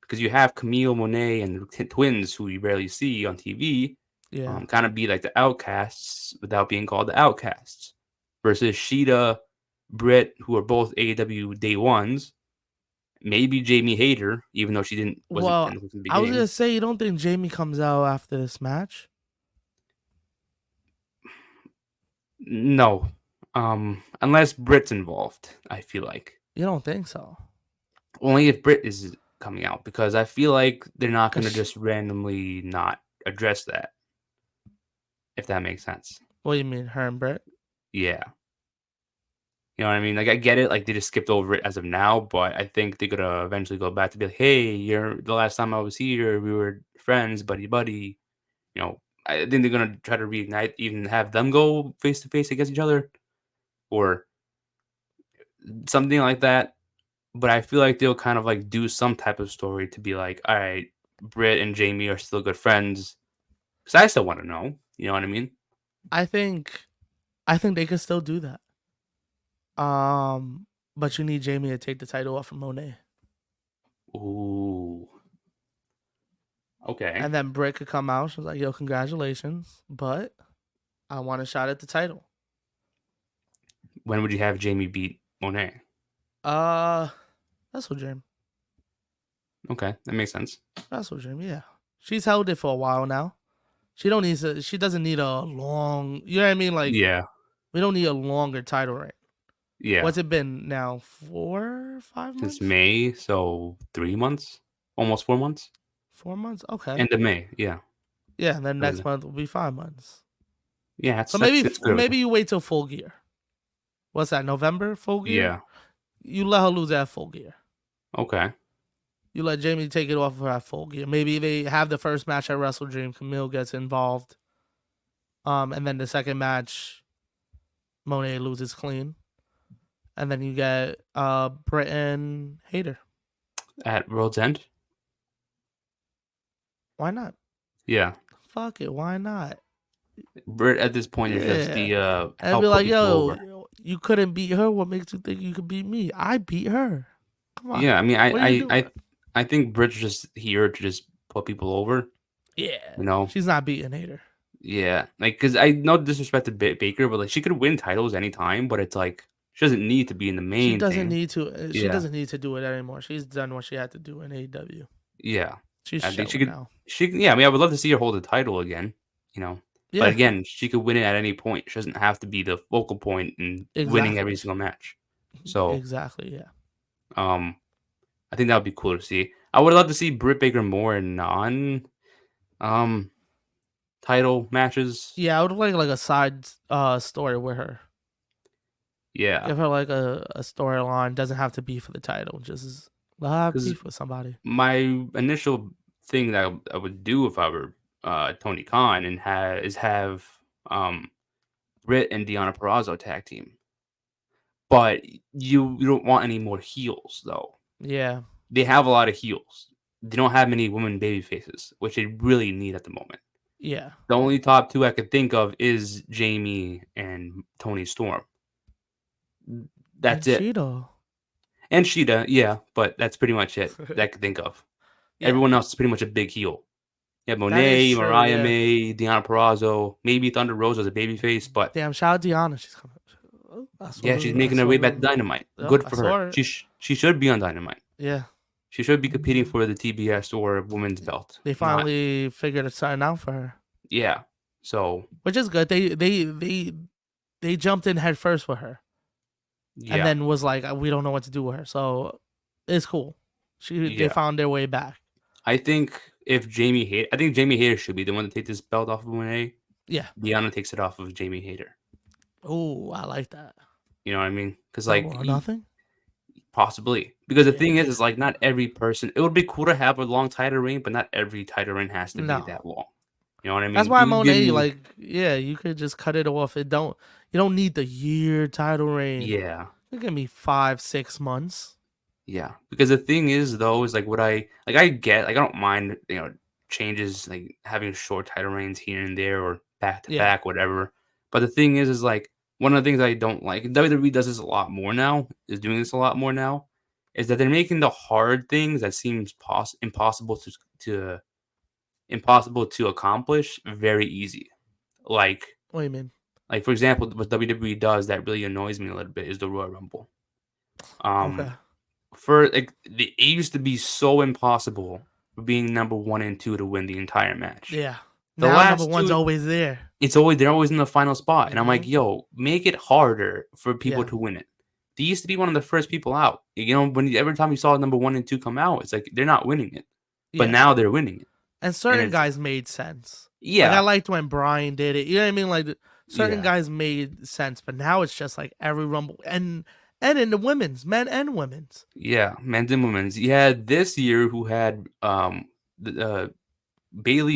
because you have Camille Monet and the twins who you rarely see on TV, Yeah. kind of be like the Outcasts without being called the Outcasts, versus Sheeta, Britt, who are both AEW day ones. Maybe Jamie Hayter, even though she wasn't Well, technically from the I was beginning. gonna say you don't think Jamie comes out after this match? No, unless Britt's involved, I feel like You don't think so? only if Britt is coming out because I feel like they're not Cause gonna just randomly not address that. If that makes sense. what do you mean, her and Britt? Yeah. You know what I mean? Like I get it, like they just skipped over it as of now, but I think they're gonna eventually go back to be like, hey, you're the last time I was here, we were friends, buddy buddy. I think they're gonna try to reignite, even have them go face to face against each other, or something like that. But I feel like they'll kind of like do some type of story to be like, all right, Britt and Jamie are still good friends. Because I still want to know. You know what I mean? I think they could still do that. But you need Jamie to take the title off from Monet. Ooh. Okay. And then Britt could come out. She was like, yo, congratulations. But I want a shot at the title. When would you have Jamie beat Monet. Wrestle Dream. Okay, that makes sense. Wrestle Dream, yeah. She's held it for a while now. She doesn't need a long, you know what I mean? Like, Yeah, we don't need a longer title reign. yeah. What's it been now? 4, 5 Since months? May, so 3 months, almost 4 months. 4 months? Okay. End of May, yeah. Yeah, and then next Really. month will be 5 months. Yeah, So that's good. maybe you wait till Full Gear. What's that? November? Full Gear? Yeah. You let her lose at Full Gear. Okay. You let Jamie take it off of her at Full Gear. Maybe they have the first match at Wrestle Dream. Camille gets involved. And then the second match, Monet loses clean. And then you get Britt and Hater. At World's End. Why not? Yeah. Fuck it. Why not? Britt at this point is just the And help be put like, people yo, over. you couldn't beat her. What makes you think you could beat me? I beat her. Come on. Yeah, I mean, What are you doing? I think Britt's just here to just put people over. Yeah. You know. She's not beating Hater. Yeah, like because I no disrespect to Baker, but like she could win titles anytime, but it's like she doesn't need to be in the She main doesn't thing. need to. She Yeah. doesn't need to do it anymore. She's done what she had to do in AEW. Yeah, She's I think she chilling could. now. Yeah, I mean, I would love to see her hold the title again. You know, but Yeah. again, she could win it at any point. She doesn't have to be the focal point and winning every Exactly. single match. So, Exactly. Yeah. I think that would be cool to see. I would love to see Britt Baker more in um title matches. Yeah. I would like a side story with her. Yeah, Give her like a storyline. Doesn't have to be for the title. Just let her have because beef with somebody. my initial thing that I would do if I were Tony Khan and have um Britt and Deonna Purrazzo tag team. But you don't want any more heels though. Yeah. They have a lot of heels. They don't have many women baby faces, which they really need at the moment. Yeah. The only top two I could think of is Jamie and Tony Storm. That's And it. Cheeto. And Sheeta, yeah, but that's pretty much it that I could think of. Yeah. Everyone else is pretty much a big heel. Yeah, That is Monet, true, Mariah yeah. May, Deonna Purrazzo, maybe Thunder Rosa as a babyface, but Damn, shout out Deonna. She's coming. Oh, yeah, she's making her way back to Dynamite. Yep, Good I for saw her. her. She should be on Dynamite. Yeah. She should be competing for the TBS or women's belt. They finally figured something out for her. Yeah. So which is good. They jumped in head first with her, yeah, and then was like, we don't know what to do with her. So it's cool. They found their way back. I think Jamie Hayter should be the one to take this belt off of Monet. Yeah. Deonna takes it off of Jamie Hayter. Oh, I like that. You know what I mean? Because Double or nothing. Possibly. Because the thing is like not every person. It would be cool to have a long title reign, but not every title reign has to be that long. You know what I mean? That's why Monet, you could just cut it off. You don't need the year title reign. Yeah. You give me 5-6 months. Yeah. Because the thing is though, is like what I get, like I don't mind, changes like having short title reigns here and there or back to back, whatever. But the thing is like one of the things I don't like, WWE does this a lot more now, is doing this a lot more now, is that they're making the hard things that seems impossible to accomplish very easy. Like, what do you mean? Like for example, what WWE does that really annoys me a little bit is the Royal Rumble. Okay. For like it used to be so impossible for being number 1 and 2 to win the entire match. Yeah. The now last number 1's always there. They're always in the final spot, and I'm like, yo, make it harder for people to win it. They used to be one of the first people out. Every time you saw number 1 and 2 come out, it's like they're not winning it, but now they're winning it. And certain guys made sense. Yeah, like I liked when Bryan did it. You know what I mean? Like certain guys made sense, but now it's just like every Rumble and in the women's, men and women's. Yeah, men's and women's. You had this year who had Bailey,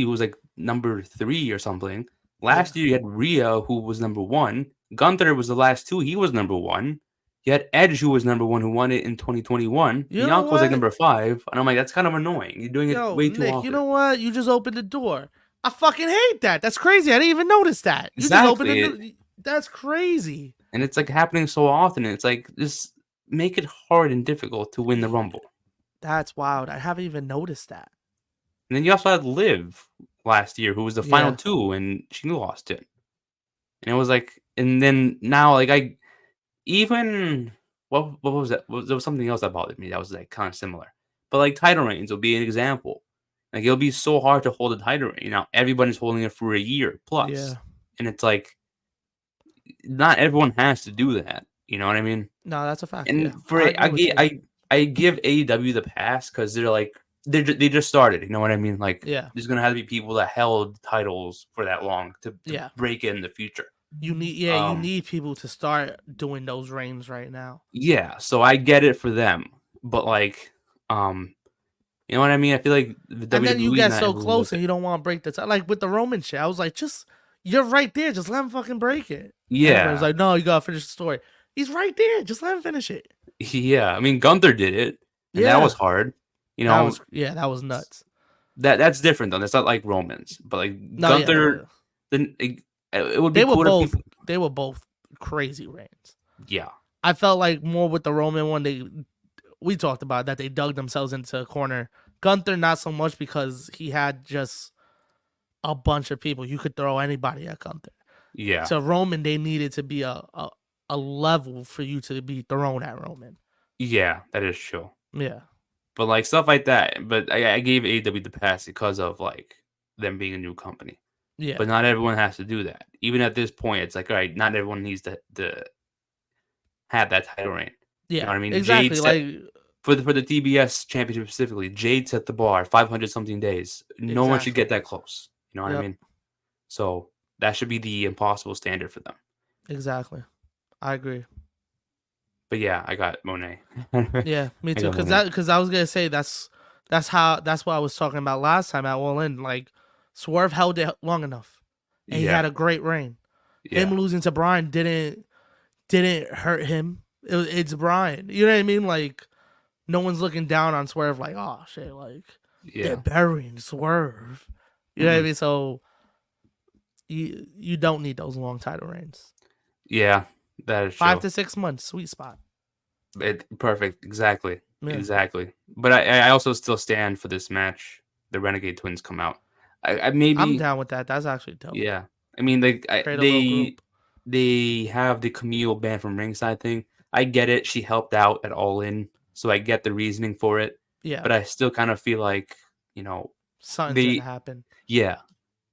who was like number 3 or something. Last year you had Rhea, who was number 1. Gunther was the last 2. He was number 1. You had Edge, who was number 1, who won it in 2021. Bianca was like number 5, and I'm like, that's kind of annoying. You're doing it way too often. You know what? You just opened the door. I fucking hate that. That's crazy. I didn't even notice that. You exactly. just opened the door. That's crazy. And it's like happening so often. It's like just make it hard and difficult to win the Rumble. That's wild. I haven't even noticed that. And then you also had Liv last year, who was the final 2, and she lost it. And it was like, and then now, like even what was that? There was something else that bothered me that was like kind of similar. But like title reigns will be an example. Like it'll be so hard to hold a title reign. You know, everybody's holding it for a year plus, Yeah. and it's like not everyone has to do that. You know what I mean? No, that's a fact. Yeah, And for I agree with you. I give AEW the pass because they're like they just started. You know what I mean? Like Yeah, there's gonna have to be people that held titles for that long to yeah. break it in the future. You Um, need people to start doing those reigns right now. yeah, so I get it for them, but like, um, you know what I mean? I feel like the And then you WWE get not so everyone close does and it. you don't want to break the like with the Roman shit. I was like, just you're right there. Just let him fucking break it. And everybody's Yeah, like, no, you gotta finish the story. He's right there. Just let him finish it. yeah. I mean, Gunther did it, and that was Yeah, hard. You know, that was nuts. that's different though. That's not like Romans, but like No, yeah, Gunther, then it would be they were cool if both people. crazy reigns. Yeah, I felt like more with the Roman one. We talked about that they dug themselves into a corner. Gunther not so much because he had just a bunch of people. You could throw anybody at Gunther. yeah, To Roman, they needed to be a level for you to be thrown at Roman. yeah. That is true. Yeah, But like stuff like that. But I gave AEW the pass because of like them being a new company. yeah, But not everyone has to do that. Even at this point, it's like, all right, not everyone needs to have that title reign. You know yeah. what I mean? Jade Exactly. set Like for the TBS championship specifically. Jade set the bar 500 something days. No one should exactly. get that close. You know what I Yep. mean? So that should be the impossible standard for them. Exactly. I agree. But yeah, I got Monet. Yeah, me I too. got Monet. Because I was gonna say that's what I was talking about last time at All In. Like Swerve held it long enough, and he had Yeah, a great reign. Him yeah, losing to Brian didn't hurt him. It's Brian. You know what I mean? Like no one's looking down on Swerve. Like oh shit, like they're yeah. burying Swerve. You know what I Mm-mm. mean? So you don't need those long title reigns. Yeah, that is Five true. to 6 months, sweet spot. Perfect. Exactly. Yeah, Exactly. But I also still stand for this match. The Renegade Twins come out. I I'm maybe down with that. That's actually dope. yeah. I mean Create a little group. they have the Camille banned from ringside thing. I get it. She helped out at All In, so I get the reasoning for it. Yeah, But I still kind of feel like you know something's gonna they happen. yeah.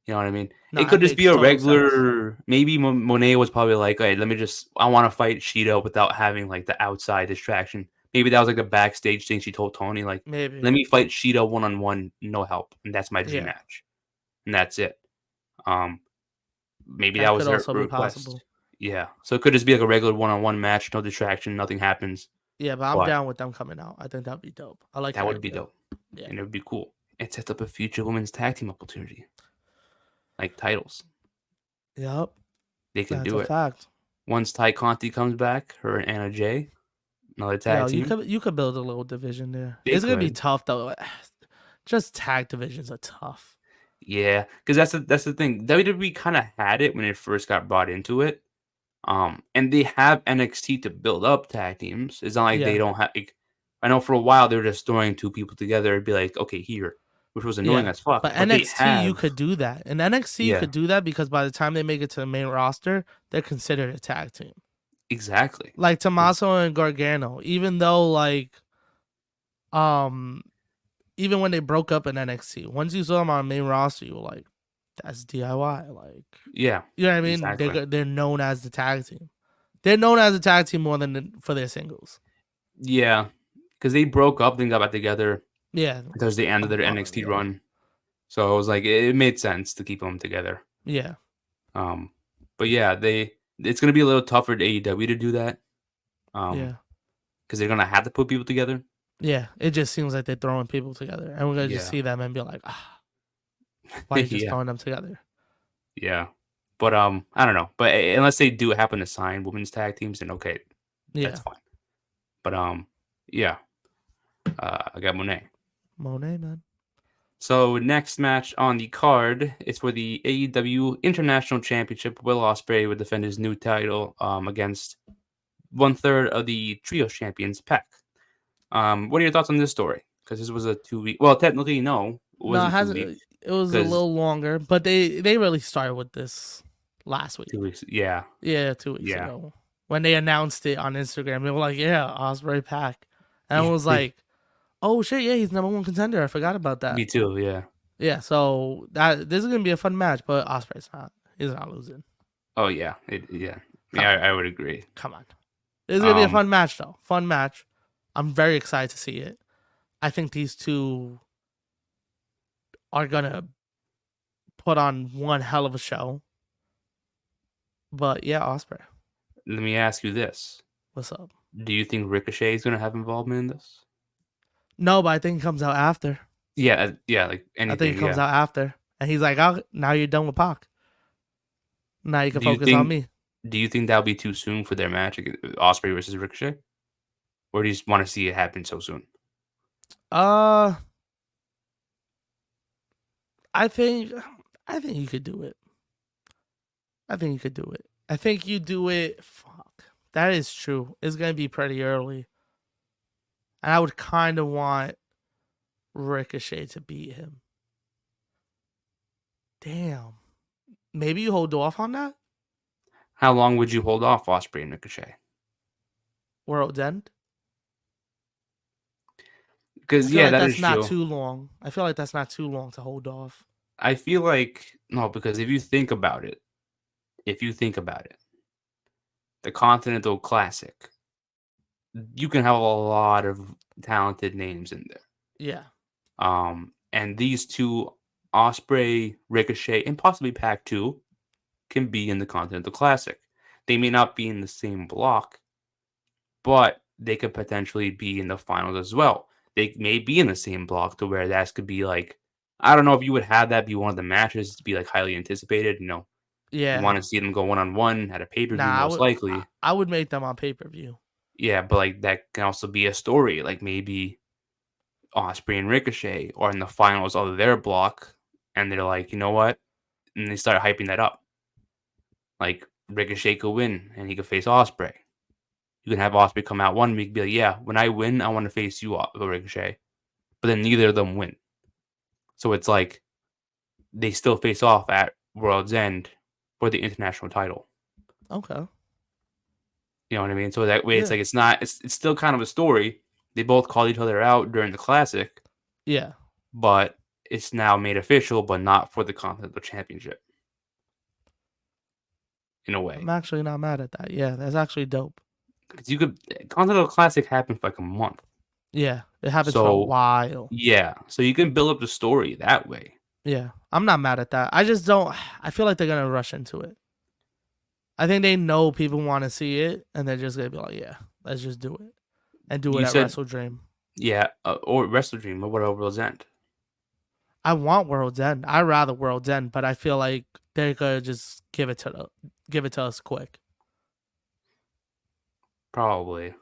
You know what I mean? No, It that could just be makes a total sense. regular. Maybe Monet was probably like, "Hey, let me just. I want to fight Shido without having like the outside distraction." Maybe that was like the backstage thing she told Tony, like, Maybe. "Let me fight Shido one on one, no help, and that's my dream Yeah, match, and that's it." Um, maybe that that was could her also be request. possible. Yeah, so it could just be like a regular one on one match, no distraction, nothing happens. Yeah, but I'm But down with them coming out. I think that'd be dope. I like that your would be idea. dope, Yeah. and it would be cool. It sets up a future women's tag team opportunity, like titles. Yep. They can That's do a it. fact. Once Ty Conti comes back, her and Anna Jay, another Yo, tag team. you could build a little division there. They It's gonna be could. tough though. Just tag divisions are tough. Yeah, because that's the thing. WWE kind of had it when it first got brought into it. And they have NXT to build up tag teams. It's not like they Yeah. don't have. Like, I know for a while they were just throwing two people together and be like, okay, here, which was annoying Yeah. as fuck. But But they NXT you have, could do that. And NXT you yeah, could do that because by the time they make it to the main roster, they're considered a tag team. exactly. Like Tommaso and Gargano, even though like um even when they broke up in NXT, once you saw them on the main roster, you were like, that's DIY. Like, Yeah, you know what I mean? exactly. They're known as the tag team. They're known as a tag team more than for their singles. Yeah, because they broke up, then got back together. Yeah. That was the end of their NXT Yeah. run. So it was like it made sense to keep them together. Yeah. Um, but yeah, it's gonna be a little tougher to AEW to do that. Yeah. Because they're gonna have to put people together. Yeah. It just seems like they're throwing people together. And we're gonna just Yeah, see them and be like, why are you just yeah, throwing them together? yeah. But I don't know. But unless they do happen to sign women's tag teams, then okay, that's Yeah. fine. But yeah. I got Monet. Monet, man. So next match on the card is for the AEW International Championship. Will Ospreay would defend his new title against 1/3 of the trio champions, Pac. What are your thoughts on this story? Because this was a 2 week. Well, technically, no, it No, it wasn't 2 weeks. hasn't. It was a Because little longer, but they really started with this last week. 2 weeks. Yeah, Yeah, 2 weeks yeah. ago. when they announced it on Instagram. They were like, "Yeah, Osprey Pac," and I Yeah, was like, "Oh shit, yeah, he's number one contender. I forgot about that." me too. Yeah. Yeah, so that this is gonna be a fun match, but Osprey's not. He's not losing. Oh yeah. Come Yeah. on, I would agree. come on. This is gonna be a Um, fun match, though. Fun match. I'm very excited to see it. I think these two are gonna put on one hell of a show. But yeah, Osprey, let me ask you this: what's up? do you think Ricochet is gonna have involvement in this? No, but I think it comes out after. Yeah. Yeah. Like I think it anything. comes Yeah. out after, and he's like, "Oh, now you're done with Pac. Now you can Do you focus on think? me." Do you think that'll be too soon for their match, Osprey versus Ricochet, or do you just want to see it happen so soon? Uh, I think, I think you could do it. I think you could do it. I think you do it. Fuck, that is true. It's gonna be pretty early, and I would kind of want Ricochet to beat him. Damn. Maybe you hold off on that How long would you hold off Osprey and Ricochet? World's End. I Because feel yeah, like that that's is not true. too long. I feel like that's not too long to hold off. I feel like no, because if you think about it, the Continental Classic, you can have a lot of talented names in there. Yeah. And these two, Osprey, Ricochet, and possibly Pac 2, can be in the Continental Classic. They may not be in the same block, but they could potentially be in the finals as well. They may be in the same block to where that could be like, I don't know if you would have that be one of the matches to be like highly anticipated. You Yeah. want to see them go one on one at a pay per view, Nah, most likely. I would make them on pay per view. Yeah, but like that can also be a story. Like maybe Osprey and Ricochet are in the finals of their block, and they're like, you know what? And they start hyping that up. Like Ricochet could win, and he could face Osprey. You can have Osprey come out one week, be like, yeah, when I win, I want to face you, Ricochet. But then neither of them win. So it's like they still face off at World's End for the international title. Okay. You know what I mean? So that way, it's Yeah. like it's still kind of a story. They both called each other out during the classic, Yeah. but it's now made official, but not for the Continental Championship in a way. I'm actually not mad at that. Yeah, that's actually dope. Because you could Continental Classic happened for like a month, Yeah. It happens for a so while. yeah, so you can build up the story that way. Yeah. I'm not mad at that. I just don't I feel like they're gonna rush into it. I think they know people want to see it, and they're just gonna be like, "Yeah, let's just do it," and do it You at said Wrestle Dream. yeah, or Wrestle Dream, or whatever World's End. I want World's End. I rather World's End, but I feel like they're gonna just give it to us quick. Probably,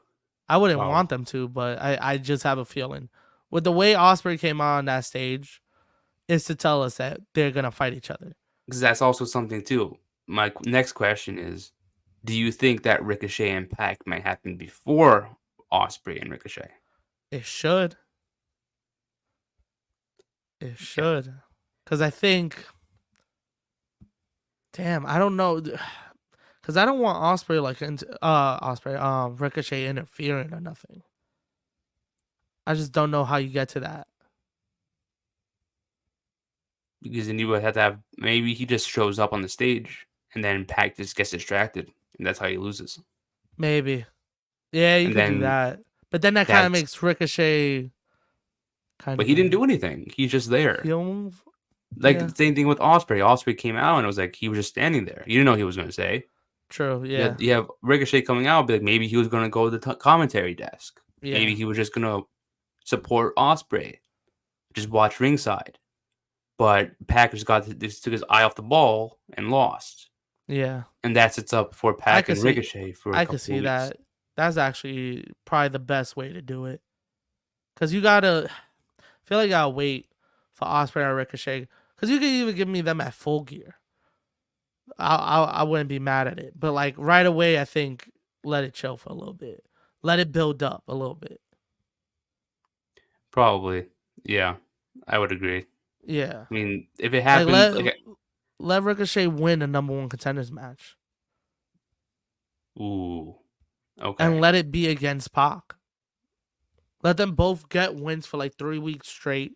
I wouldn't probably. want them to, but I just have a feeling with the way Osprey came on that stage is to tell us that they're gonna fight each other. Because that's also something too. My next question is, do you think that Ricochet and Pac might happen before Osprey and Ricochet? It should. It Okay. should. Cause I think, damn, I don't know. Cause I don't want Osprey Ricochet interfering or nothing. I just don't know how you get to that. Because then you would have to have maybe he just shows up on the stage and then Pac just gets distracted and that's how he loses. Maybe. Yeah, you And could do then that. But then that kind of that's makes Ricochet kind but of he didn't a do anything. He's just there. heel move. Like Yeah, the same thing with Osprey. Osprey came out and it was like he was just standing there. You didn't know what he was going to say. true. You Yeah, have, you have Ricochet coming out, but like maybe he was going to go to the commentary desk. yeah, Maybe he was just going to support Osprey, just watch ringside. But Pac just took his eye off the ball and lost. yeah. And that sets up for I Pac could and see, Ricochet for a I could couple see of weeks. that. That's actually probably the best way to do it. Cause you gotta feel like you gotta wait for Osprey or Ricochet. Cause you could even give me them at Full Gear. I wouldn't be mad at it. But like right away, I think let it chill for a little bit. Let it build up a little bit. Probably. Yeah, I would agree. Yeah. I mean, if it Like happened, like let Ricochet win a number one contenders match. Ooh. and Okay. let it be against Pac. Let them both get wins for like 3 weeks straight,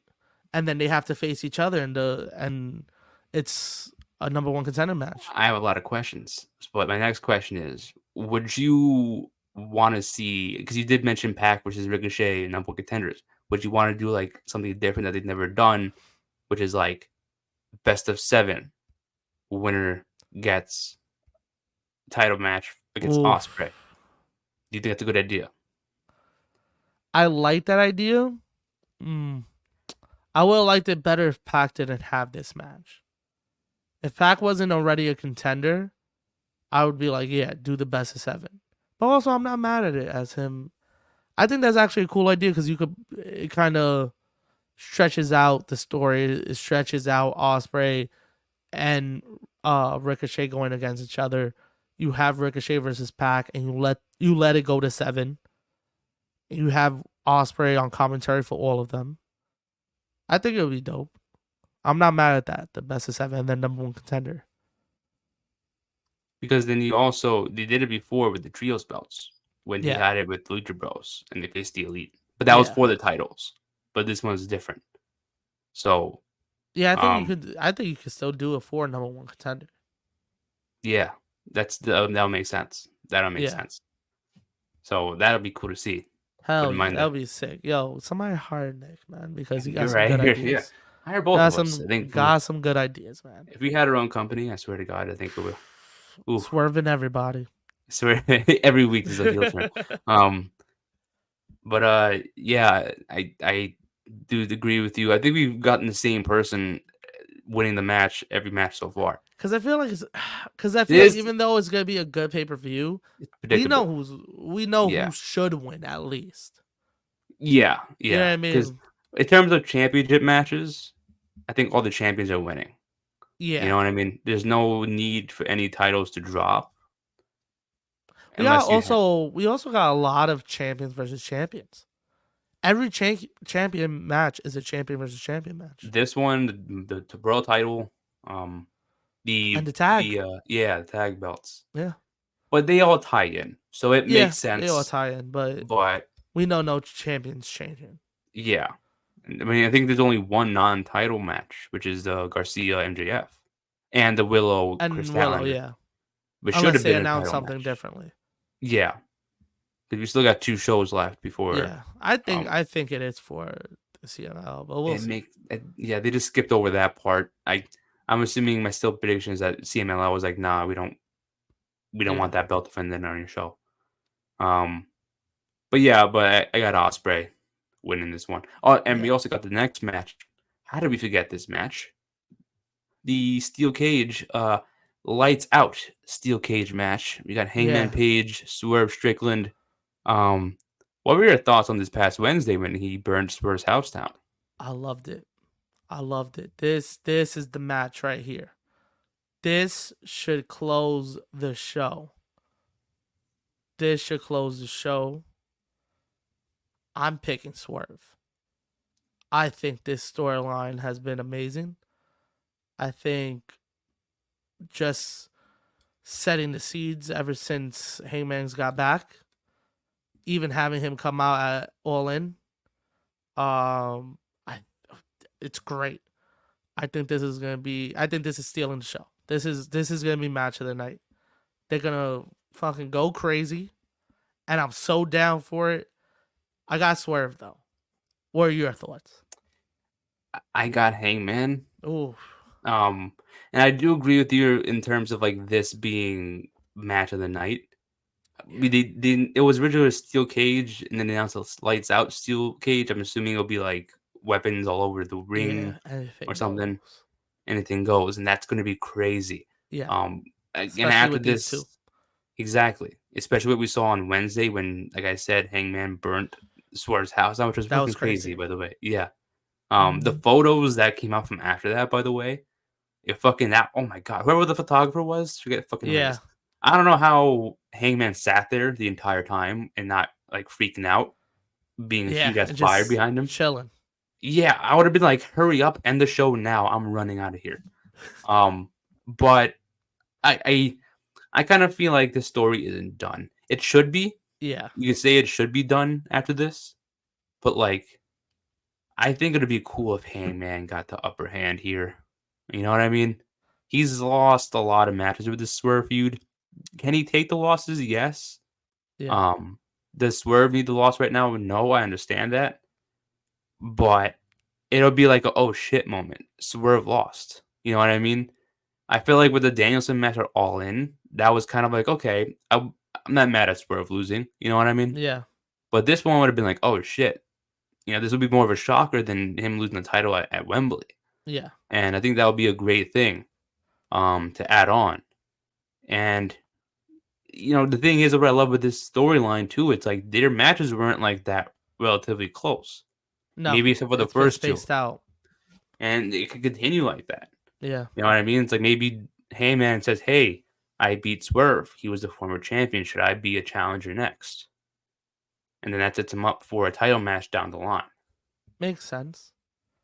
and then they have to face each other and it's a number one contender match. I have a lot of questions, but my next question is: would you want to see? Because you did mention Pac versus Ricochet and number one contenders. Would you want to do like something different that they've never done, which is like best of seven, winner gets title match against Ooh, Osprey? Do you think that's a good idea? I like that idea. Mm. I would have liked it better if Pac didn't have this match. If Pac wasn't already a contender, I would be like, yeah, do the best of seven. But also, I'm not mad at it as him. I think that's actually a cool idea because it kind of stretches out the story. It stretches out Osprey and Ricochet going against each other. You have Ricochet versus Pac, and you let it go to seven. You have Osprey on commentary for all of them. I think it would be dope. I'm not mad at that. The best of seven and then number one contender. Because then they did it before with the trios belts when he Yeah, had it with Lucha Bros and they faced the Elite, but that was yeah, for the titles. But this one's different. So yeah. I think you um could. I think you could still do it for number one contender. yeah, that'll make sense. That'll make Yeah, sense. So that'll be cool to see. hell Wouldn't yeah, mind that that. would be sick. Yo, somebody hire Nick, man, because he got You're some right good here. Yeah, ideas. hire both of us. I think Got some good ideas, man. if we had our own company, I swear to God, I think we will. Ooh, Swerving everybody. I swear every week is a heel turn. Um, but yeah, I do agree with you. I think we've gotten the same person winning the match every match so far. Because I feel like because I feel like This even though it's gonna be a good pay per view, it's predictable. we know Yeah, who should win at least. yeah, You know what yeah. I Because mean? in terms of championship matches, I think all the champions are winning. You know Yeah. what I mean? There's no need for any titles to drop unless you have We also got a lot of champions versus champions. Every champion match is a champion versus champion match, this one, the world title, um, and the tag. yeah, the tag belts, Yeah, but they all tie in, so it yeah, makes they all sense. tie in, but But we know no champions changing. yeah, I mean, I think there's only one non-title match, which is the Garcia MJF and the Willow Chris And Willow, Statlander, yeah, which should unless have they been a announce title something match. differently. Yeah, because we still got 2 shows left before. Yeah, Um, I think it is for the CML, but we'll it see. make yeah, they just skipped over that part. I'm assuming my still prediction is that CMLL was like, nah, we don't want Yeah, that belt defended on your show. Um, but yeah, but I got Osprey winning this one. Oh, and we yeah, also got the next match. How did we forget this match? The steel cage, lights out steel cage match. We got Hangman yeah. Page, Swerve Strickland. Um, what were your thoughts on this past Wednesday when he burned Swerve's house down? I loved it. I loved it. This is the match right here. This should close the show. This should close the show. I'm picking Swerve. I think this storyline has been amazing. I think just setting the seeds ever since Hangman's got back, even having him come out at All In, I it's great. I think this is gonna be. I think this is stealing the show. This is gonna be match of the night. They're gonna fucking go crazy, and I'm so down for it. I got Swerve though. What are your thoughts? I got Hangman. Ooh, Um, and I do agree with you in terms of like this being match of the night. It was originally a steel cage, and then they announced a lights out steel cage. I'm assuming it'll be like weapons all over the ring yeah, or anything something. goes. Anything goes, and that's going to be crazy. Yeah, And especially after with these two. this, exactly, especially what we saw on Wednesday when, like I said, Hangman burnt Swerve's house down, which was That was fucking crazy, crazy. by the way. Yeah. The Mm-hmm. photos that came out from after that, by the way, it fucking that. Oh my god, whoever the photographer was, forget fucking who it Yeah, is. I don't know how Hangman sat there the entire time and not like freaking out, being a yeah, huge ass and fire just behind him. chilling. Yeah, I would have been like, hurry up, end the show now. I'm running out of here. But I I kind of feel like the story isn't done. It should be. Yeah. You could say it should be done after this, but like, I think it'd be cool if Hangman got the upper hand here. You know what I mean? He's lost a lot of matches with this Swerve feud. Can he take the losses? Yes. Yeah. Um, does Swerve need the loss right now? No, I understand that, but it'll be like a oh shit moment. Swerve lost. You know what I mean? I feel like with the Danielson match at All In, that was kind of like okay, I'm not mad at Swerve losing. You know what I mean? Yeah. But this one would have been like oh shit. You know, this would be more of a shocker than him losing the title at Wembley. Yeah. And I think that would be a great thing to add on. And you know, the thing is what I love with this storyline too, it's like their matches weren't like that relatively close. No, Maybe except for the it's been first two. spaced out. And it could continue like that. Yeah. You know what I mean? It's like maybe Heyman says, hey, I beat Swerve. He was the former champion. Should I be a challenger next? And then that sets him up for a title match down the line. Makes sense.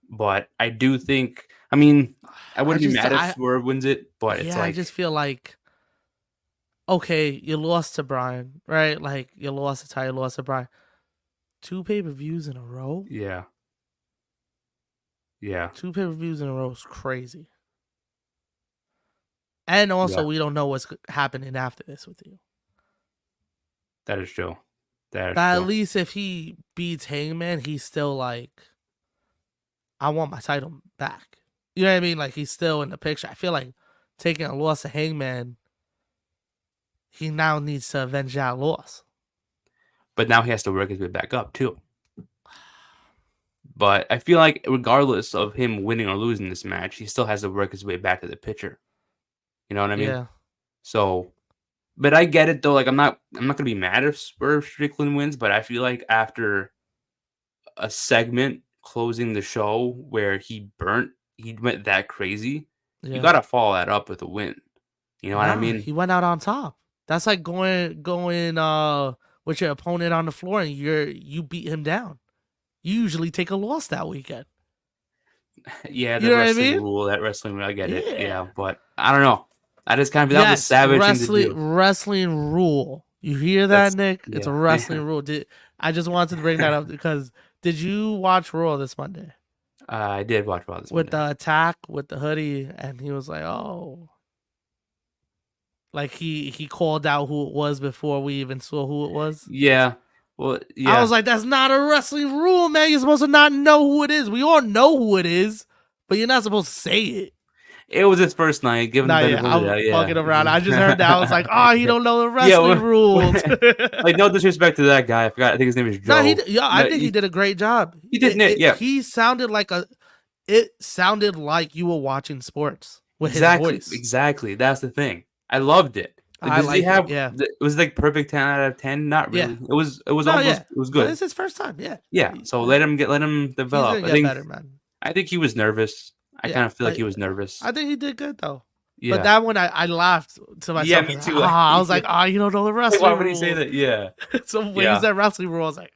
But I do think, I mean, I wouldn't be just- mad if I- Swerve wins it, but it's Yeah, I like, just feel like, okay, you lost to Brian, right? Like, you lost to Ty, you lost to Brian. 2 pay-per-views in a row? yeah. Yeah. 2 pay-per-views in a row is crazy. And also, Yeah. we don't know what's happening after this with you. That is true. That is But at true. least if he beats Hangman, he's still like, I want my title back. You know what I mean? Like, he's still in the picture. I feel like taking a loss to Hangman, he now needs to avenge that loss. But now he has to work his way back up, too. But I feel like regardless of him winning or losing this match, he still has to work his way back to the picture. You know what I mean? Yeah. So, but I get it though. Like I'm not gonna be mad if Swerve Strickland wins, but I feel like after a segment closing the show where he went that crazy, you Yeah. gotta follow that up with a win. You know what I mean? He went out on top. That's like going with your opponent on the floor and you beat him down. You usually take a loss that weekend. Yeah, You the know what I wrestling mean? rule, that wrestling rule, I get it. Yeah. Yeah, but I don't know. I just kind of that was a savage thing to do. wrestling rule. You hear that, That's- Nick? It's a yeah. wrestling rule. I just wanted to bring that up because did you watch Raw this Monday I did watch Raw this with Monday. the attack with the hoodie, and he was like, "Oh." Like he called out who it was before we even saw who it was. Yeah. Well, yeah. I was like, that's not a wrestling rule, man. You're supposed to not know who it is. We all know who it is, but you're not supposed to say it. It was his first night. Give him the benefit of the I'm doubt, yeah. fucking around. I just heard that. I was like, oh, he don't know the wrestling rules. Like, no disrespect to that guy. I forgot. I think his name is Joe. I think he did a great job. He did it, yeah. He sounded like it sounded like you were watching sports with his voice. Exactly. That's the thing. I loved it. I liked it, yeah. It was like perfect 10 out of 10. Not really. Yeah. It was No, almost. yeah. It was But good. it's his first time. Yeah. Yeah. So let him develop. He's gonna get better, man. I think he was nervous. I Yeah, kind of feel like he was nervous. I think he did good though. Yeah. But that one, I laughed to myself. Yeah, me too. I was like, you don't know the wrestling Why rule. would he say that? Yeah. So when he said wrestling rule, I was like,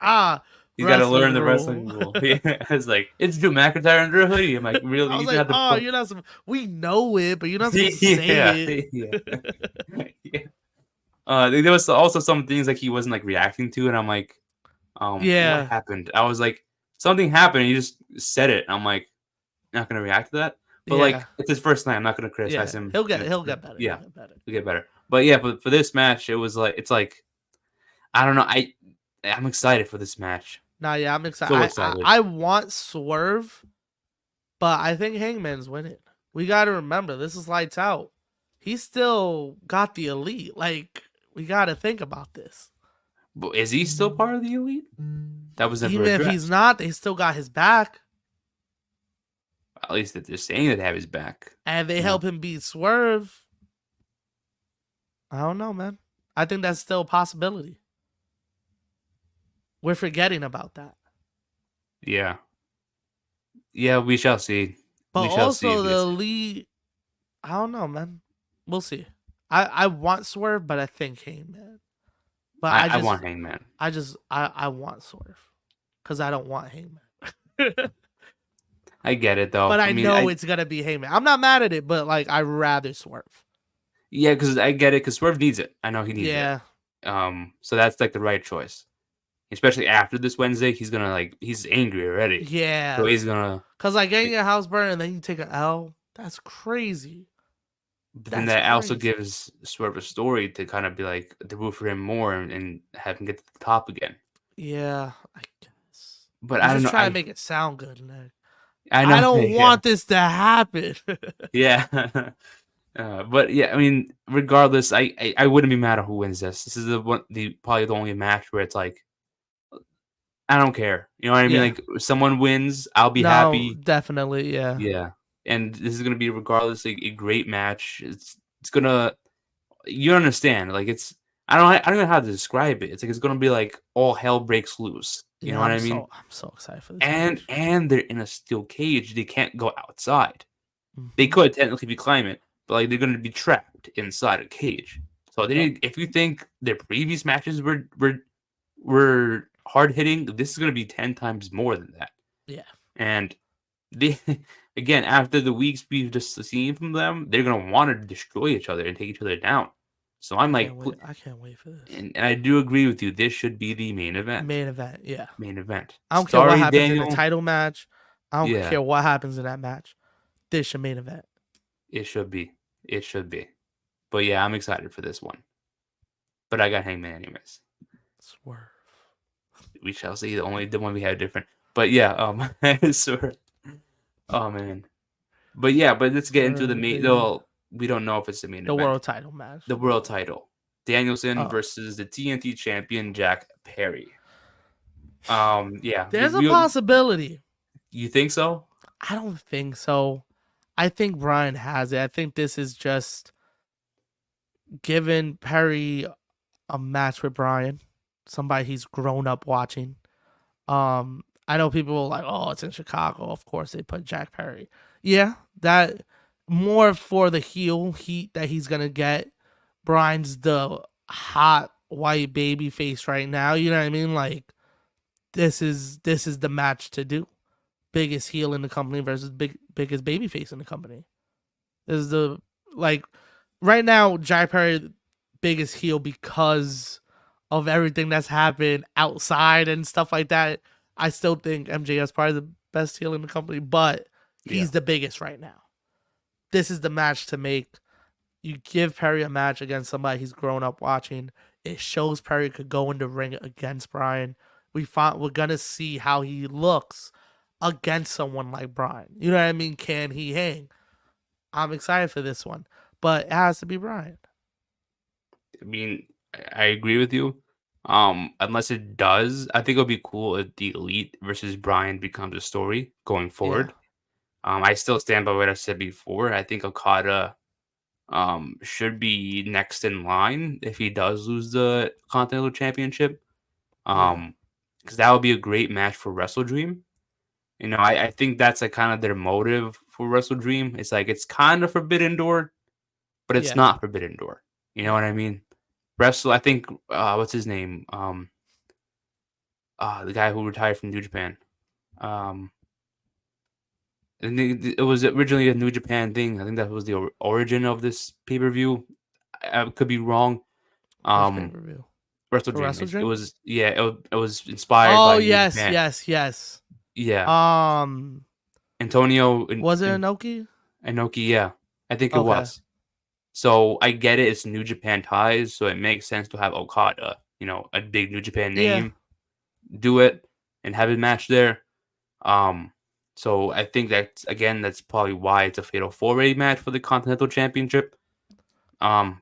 You got to learn the rule. wrestling rule. Yeah. It's like, it's Drew McIntyre under a hoodie. I'm like, really? I was You have like, to you're not. We know it, but you're not supposed to say it. Yeah. There was also some things like he wasn't like reacting to, and I'm like, what happened? I was like, something happened. And he just said it. I'm like, not gonna react to that. But like, it's his first night. I'm not gonna criticize him. He'll get better. Yeah, he'll get better. But yeah, but for this match, it was like, it's like, I don't know. I'm excited for this match. Nah, yeah, I'm excited. So excited. I want Swerve, but I think Hangman's winning. We got to remember, this is lights out. He still got the elite. Like, we got to think about this. But is he still part of the elite? That was never Even addressed. if he's not, they still got his back. At least that they're saying that they have his back. And they help him beat Swerve. I don't know, man. I think that's still a possibility. We're forgetting about that. Yeah. Yeah, we shall see. But we shall also see the elite, I don't know, man. We'll see. I want Swerve, but I think Hangman. But I want Hangman. I want Swerve. Because I don't want Hangman. I get it though. But I know it's gonna be Hangman. I'm not mad at it, but like I'd rather Swerve. Yeah, because I get it. Because Swerve needs it. I know he needs it. Yeah, So that's like the right choice. Especially after this Wednesday, he's gonna he's angry already. So yeah. he's gonna. Cause like getting your house burned and then you take an L, that's crazy. But then That's that also crazy. gives Swerve a story to kind of be like to root for him more and have him get to the top again. Yeah, I guess. But He's I don't just know. trying to make it sound good, Nick. I I know. don't Yeah. want this to happen. Yeah. But yeah, I mean, regardless, I wouldn't be mad at who wins this. This is probably the only match where it's like I don't care. You know what I mean? Yeah. Like if someone wins, I'll be No, happy. definitely, yeah. Yeah. And this is gonna be regardless a great match. It's gonna you understand like I don't know how to describe it. It's like it's gonna be like all hell breaks loose. You know Yeah, what I mean? I'm so excited for this And match. they're in a steel cage. They can't go outside. They Hmm. could technically be climbing, but like they're gonna be trapped inside a cage. So Yep. if you think their previous matches were hard hitting, this is gonna be 10 times more than that. Yeah. And they again after the weeks we've just seen from them, they're gonna want to destroy each other and take each other down. So I'm I can't like, wait. I can't wait for this. and I do agree with you. This should be the main event. Main event, yeah. Main event. I don't care what Sorry, happens in the Daniel. title match. I don't Yeah, care what happens in that match. This should main event. it should be. It should be. But yeah, I'm excited for this one. But I got Hangman anyways. Swerve. We shall see. The one we had different. But yeah, so, oh man. But yeah, but let's get into the Swerve, main. baby. Though we don't know if it's the main The event. world title match. The world title. Danielson Oh. versus the TNT champion Jack Perry. Yeah. There's a possibility. You think so? I don't think so. I think Brian has it. I think this is just giving Perry a match with Brian, somebody he's grown up watching. I know people are like, oh, it's in Chicago. Of course, they put Jack Perry. Yeah, that more for the heel heat that he's gonna get. Brian's the hot white baby face right now. You know what I mean? Like this is the match to do. Biggest heel in the company versus biggest baby face in the company. This is the like right now Jack Perry biggest heel because of everything that's happened outside and stuff like that. I still think MJF's probably the best heel in the company, but Yeah. he's the biggest right now. This is the match to make. You give Perry a match against somebody he's grown up watching. It shows Perry could go in the ring against Brian. We're gonna see how he looks against someone like Brian. You know what I mean? Can he hang? I'm excited for this one, but it has to be Brian. I mean, I agree with you. Unless it does, I think it'll be cool if the Elite versus Brian becomes a story going Yeah, forward. I still stand by what I said before. I think Okada should be next in line if he does lose the Continental Championship. yeah, Because that would be a great match for Wrestle Dream. You know, I think that's like kind of their motive for Wrestle Dream. It's like it's kind of Forbidden Door, but it's yeah, not Forbidden Door. You know yeah. what I mean? Wrestle, I think what's his name? The guy who retired from New Japan. Um and it was originally a New Japan thing. I think that was the origin of this pay-per-view. I could be wrong. Which pay Um per view? Wrestle The Dream. Wrestle It Dream? was yeah, it was inspired Oh by New yes, Japan. yes, yes. Yeah. Um, Antonio was it and Inoki? Inoki, yeah. I think it Okay. was. So I get it, it's New Japan ties, so it makes sense to have Okada, you know, a big New Japan Yeah. name, do it and have a match there. Um, so I think that's probably why it's a fatal four-way match for the Continental Championship.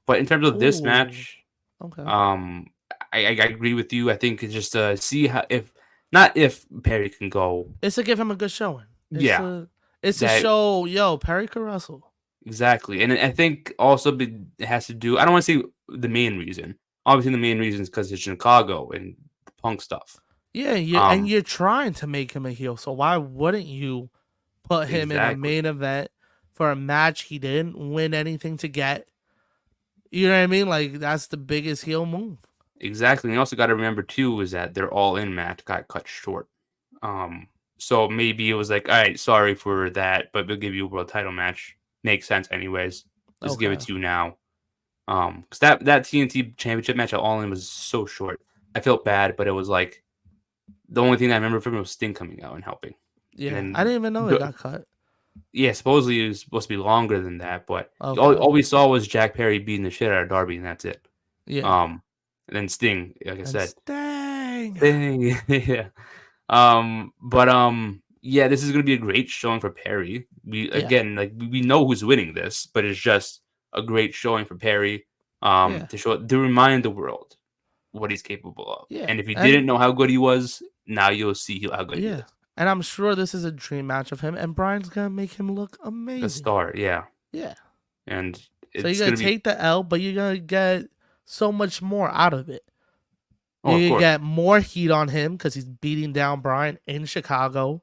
But in terms of this Ooh. match, Okay. um, I agree with you. I think it's just see how if not if Perry can go. It's to give him a good showing. Yeah, It's to that show, yo, Perry can wrestle. exactly, and I think also it has to do. I don't want to say the main reason. Obviously, the main reason is because it's Chicago and the Punk stuff. Yeah, and Um, you're trying to make him a heel, so why wouldn't you put him in a exactly, main event for a match he didn't win anything to get? You know what I mean? Like that's the biggest heel move. exactly. And you also got to remember too is that their all in match got cut short. Um, so maybe it was like, all right, sorry for that, but we'll give you a world title match. Makes sense, anyways. Just give it Okay. to you now. Because that TNT Championship match at All In was so short. I felt bad, but it was like the only thing I remember from it was Sting coming out and helping. And Yeah, I then, didn't even know it got cut. yeah, supposedly it was supposed to be longer than that, but Okay. all we saw was Jack Perry beating the shit out of Darby, and that's it. Yeah. And then Sting, like I And said, Sting. Sting, yeah. Yeah, this is gonna be a great showing for Perry. Yeah. We know who's winning this, but it's just a great showing for Perry. Yeah. To remind the world what he's capable of. Yeah. And if you And didn't know how good he was, now you'll see how good he yeah. is. And I'm sure this is a dream match of him, and Brian's gonna make him look A amazing. star, yeah. Yeah. And So it's you're gonna gonna be take the L, but you're gonna get so much more out of it. oh, of You're gonna course. get more heat on him because he's beating down Brian in Chicago.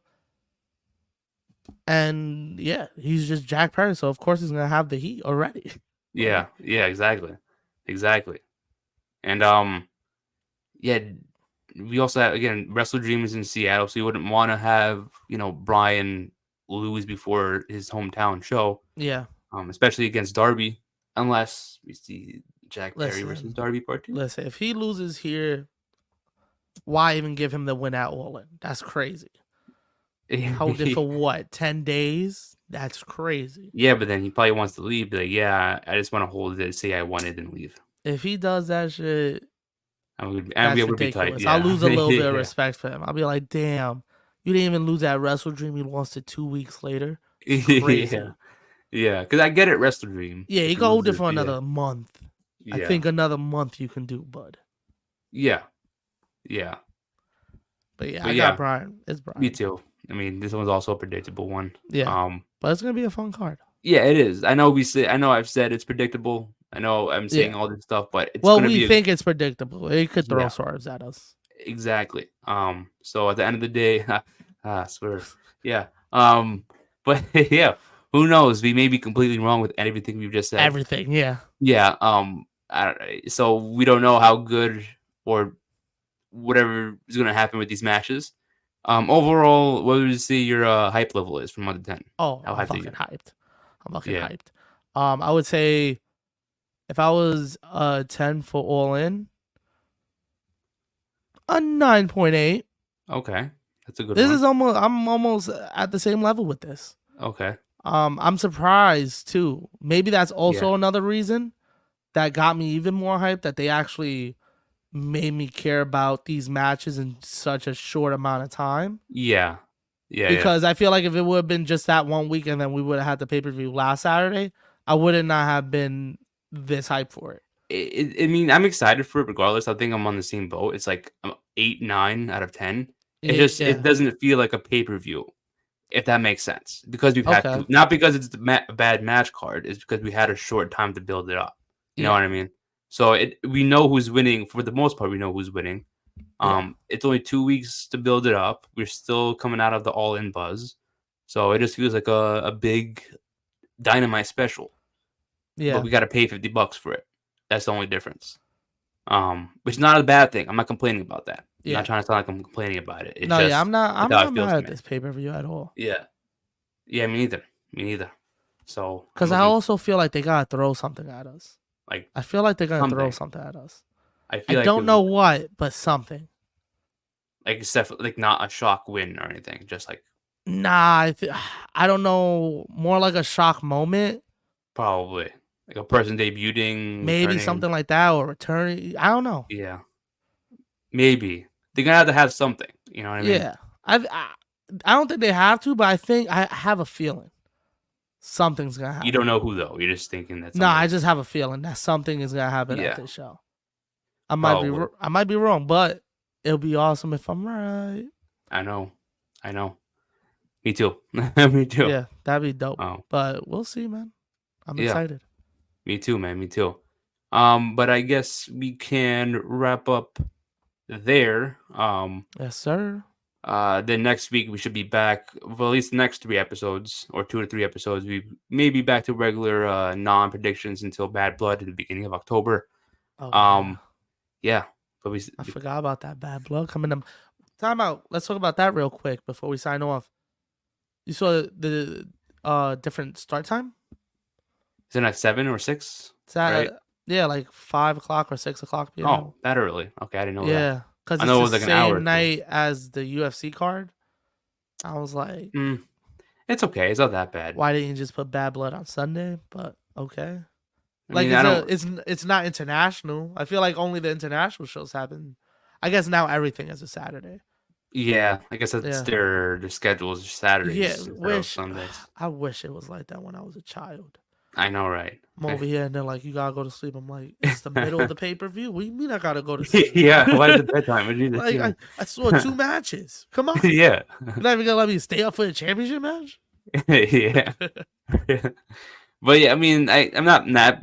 And yeah, he's just Jack Perry, so of course he's gonna have the heat already. Yeah, yeah, exactly. Exactly. And yeah, we also have again Wrestle Dream is in Seattle, so you wouldn't want to have, Brian lose before his hometown show. Yeah. Especially against Darby, unless we see Jack Perry versus Listen, Darby Part 2. listen. If he loses here, why even give him the win at All In? That's crazy. Hold it for what? 10 days? That's crazy. Yeah, but then he probably wants to leave. Be like, yeah, I just want to hold it, say I won it, and leave. If he does that shit, And that's we would be tight. ridiculous. Yeah, I'll lose a little bit of Yeah. respect for him. I'll be like, damn, you didn't even lose that Wrestle Dream. You lost it 2 weeks later. Crazy. Yeah, because I get it, Wrestle Dream. Yeah, if you can hold it loses, for another month. I Yeah. think another month you can do, bud. Yeah. Yeah. But yeah, But I yeah, got Brian. It's Brian. Me too. I mean, this one's also a predictable one. Yeah. But it's gonna be a fun card. Yeah, it is. I know I've said it's predictable. I know I'm saying all this stuff, but it's gonna be think it's predictable. It could throw Yeah. swerves at us. exactly. So at the end of the day, swerve. Yeah. But yeah, who knows? We may be completely wrong with everything we've just said. Everything, yeah. Yeah. So we don't know how good or whatever is gonna happen with these matches. Overall, what would you say your hype level is from 1 to 10? Oh, How I'm hyped are you? fucking hyped. I'm fucking Yeah. hyped. I would say if I was 10 for All In, a 9.8. Okay, that's a good This one. is I'm almost at the same level with this. Okay. I'm surprised too. Maybe that's also another reason that got me even more hyped, that they actually made me care about these matches in such a short amount of time. Yeah. Yeah. Because I feel like if it would have been just that 1 week and then we would have had the pay-per-view last Saturday, I would not have been this hyped for it. I mean, I'm excited for it regardless. I think I'm on the same boat. It's like 8, 9 out of 10. It doesn't feel like a pay-per-view, if that makes sense. Because we've had to, not because it's a bad match card. It's because we had a short time to build it up. You know what I mean? So we know who's winning. For the most part, we know who's winning. It's only 2 weeks to build it up. We're still coming out of the All In buzz, so it just feels like a big Dynamite special. Yeah, but we got to pay $50 for it. That's the only difference. Which is not a bad thing. I'm not complaining about that. I'm not trying to sound like I'm complaining about it. It's just, I'm not mad at this pay-per-view at all. Yeah, me neither. So because I also feel like they gotta throw something at us. Like I feel like they're gonna throw something at us. I don't know what, but something. Like except like not a shock win or anything. Just like I don't know. More like a shock moment. Probably like a person debuting, maybe returning. Something like that, or returning. I don't know. Yeah, maybe they're gonna have something. You know what I mean? Yeah, I don't think they have to, but I have a feeling something's gonna happen. You don't know who though. You're just thinking that. No, I just have a feeling that something is gonna happen at this show. I might be wrong, but it'll be awesome if I'm right. I know. Me too. Me too. Yeah, that'd be dope. But we'll see, man. I'm excited. Me too, man. Me too. But I guess we can wrap up there. Yes, sir. Then next week we should be back. Well, at least the next 3 episodes or 2 to 3 episodes. We may be back to regular non-predictions until Bad Blood in the beginning of October. Yeah. But I forgot about that Bad Blood coming up. Time out. Let's talk about that real quick before we sign off. You saw the different start time? Is it at 7 or 6? It's at right? Yeah, like 5 o'clock or 6 o'clock p.m. Oh, that early. Okay, I didn't know that. Yeah, because I it's know it the was like an hour same or two. night as the UFC card. I was like, Mm, it's okay. It's not that bad. why didn't you just put Bad Blood on Sunday? But okay. I Like mean, I don't. it's not international. I feel like only the international shows happen. I guess now everything is a Saturday. Yeah, I guess that's Yeah. their schedules are Yeah, Saturdays instead of wish Sundays. I wish it was like that when I was a child. I know, right? I'm over here and they're like, you gotta go to sleep. I'm like, it's the middle of the pay-per-view. What do you mean I gotta go to sleep? Yeah, why is it bedtime? What did Like you I saw 2 matches. Come on. Yeah, You're not even gonna let me stay up for the championship match? yeah. But yeah, I mean, I'm not that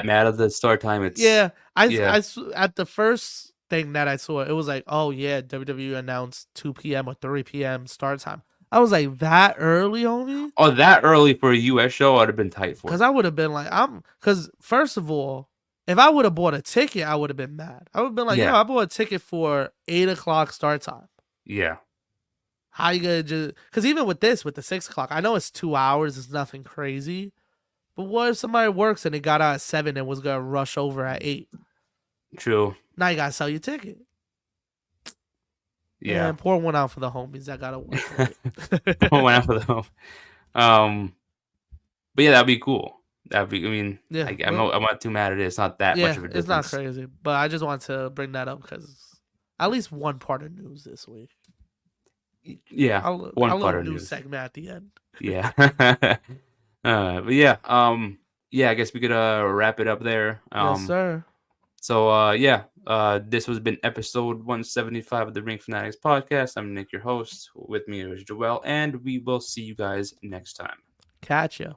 mad at the start time. It's Yeah, yeah, at the first thing that I saw, it was like, oh yeah, WWE announced 2 p.m. or 3 p.m. start time. I was like, that early, homie? oh, that early for a US show, I'd have been tight for Because it. I would have been like, because first of all, if I would have bought a ticket, I would have been mad. I would have been like, yo, Yeah, I bought a ticket for 8 o'clock start time. yeah, How you gonna just? Because even with this, with the 6 o'clock, I know it's 2 hours, it's nothing crazy. But what if somebody works and they got out at 7 and was gonna rush over at 8? true. Now you gotta sell your ticket. Yeah, Man, pour one out for the homies that gotta work late. went out for the home. Um, but yeah, that'd be cool. That'd be. I mean, Yeah, I'm not too mad at it. It's not that much yeah, of a it's not difference. crazy, but I just want to bring that up because at least one part of news this week. Yeah, A one little part of news news. segment at the end. Yeah. But yeah, yeah, I guess we could wrap it up there. Yes, sir. So yeah, this has been episode 175 of the Ring Fanatics podcast. I'm Nick, your host. With me is Joel, and we will see you guys next time. Catch ya.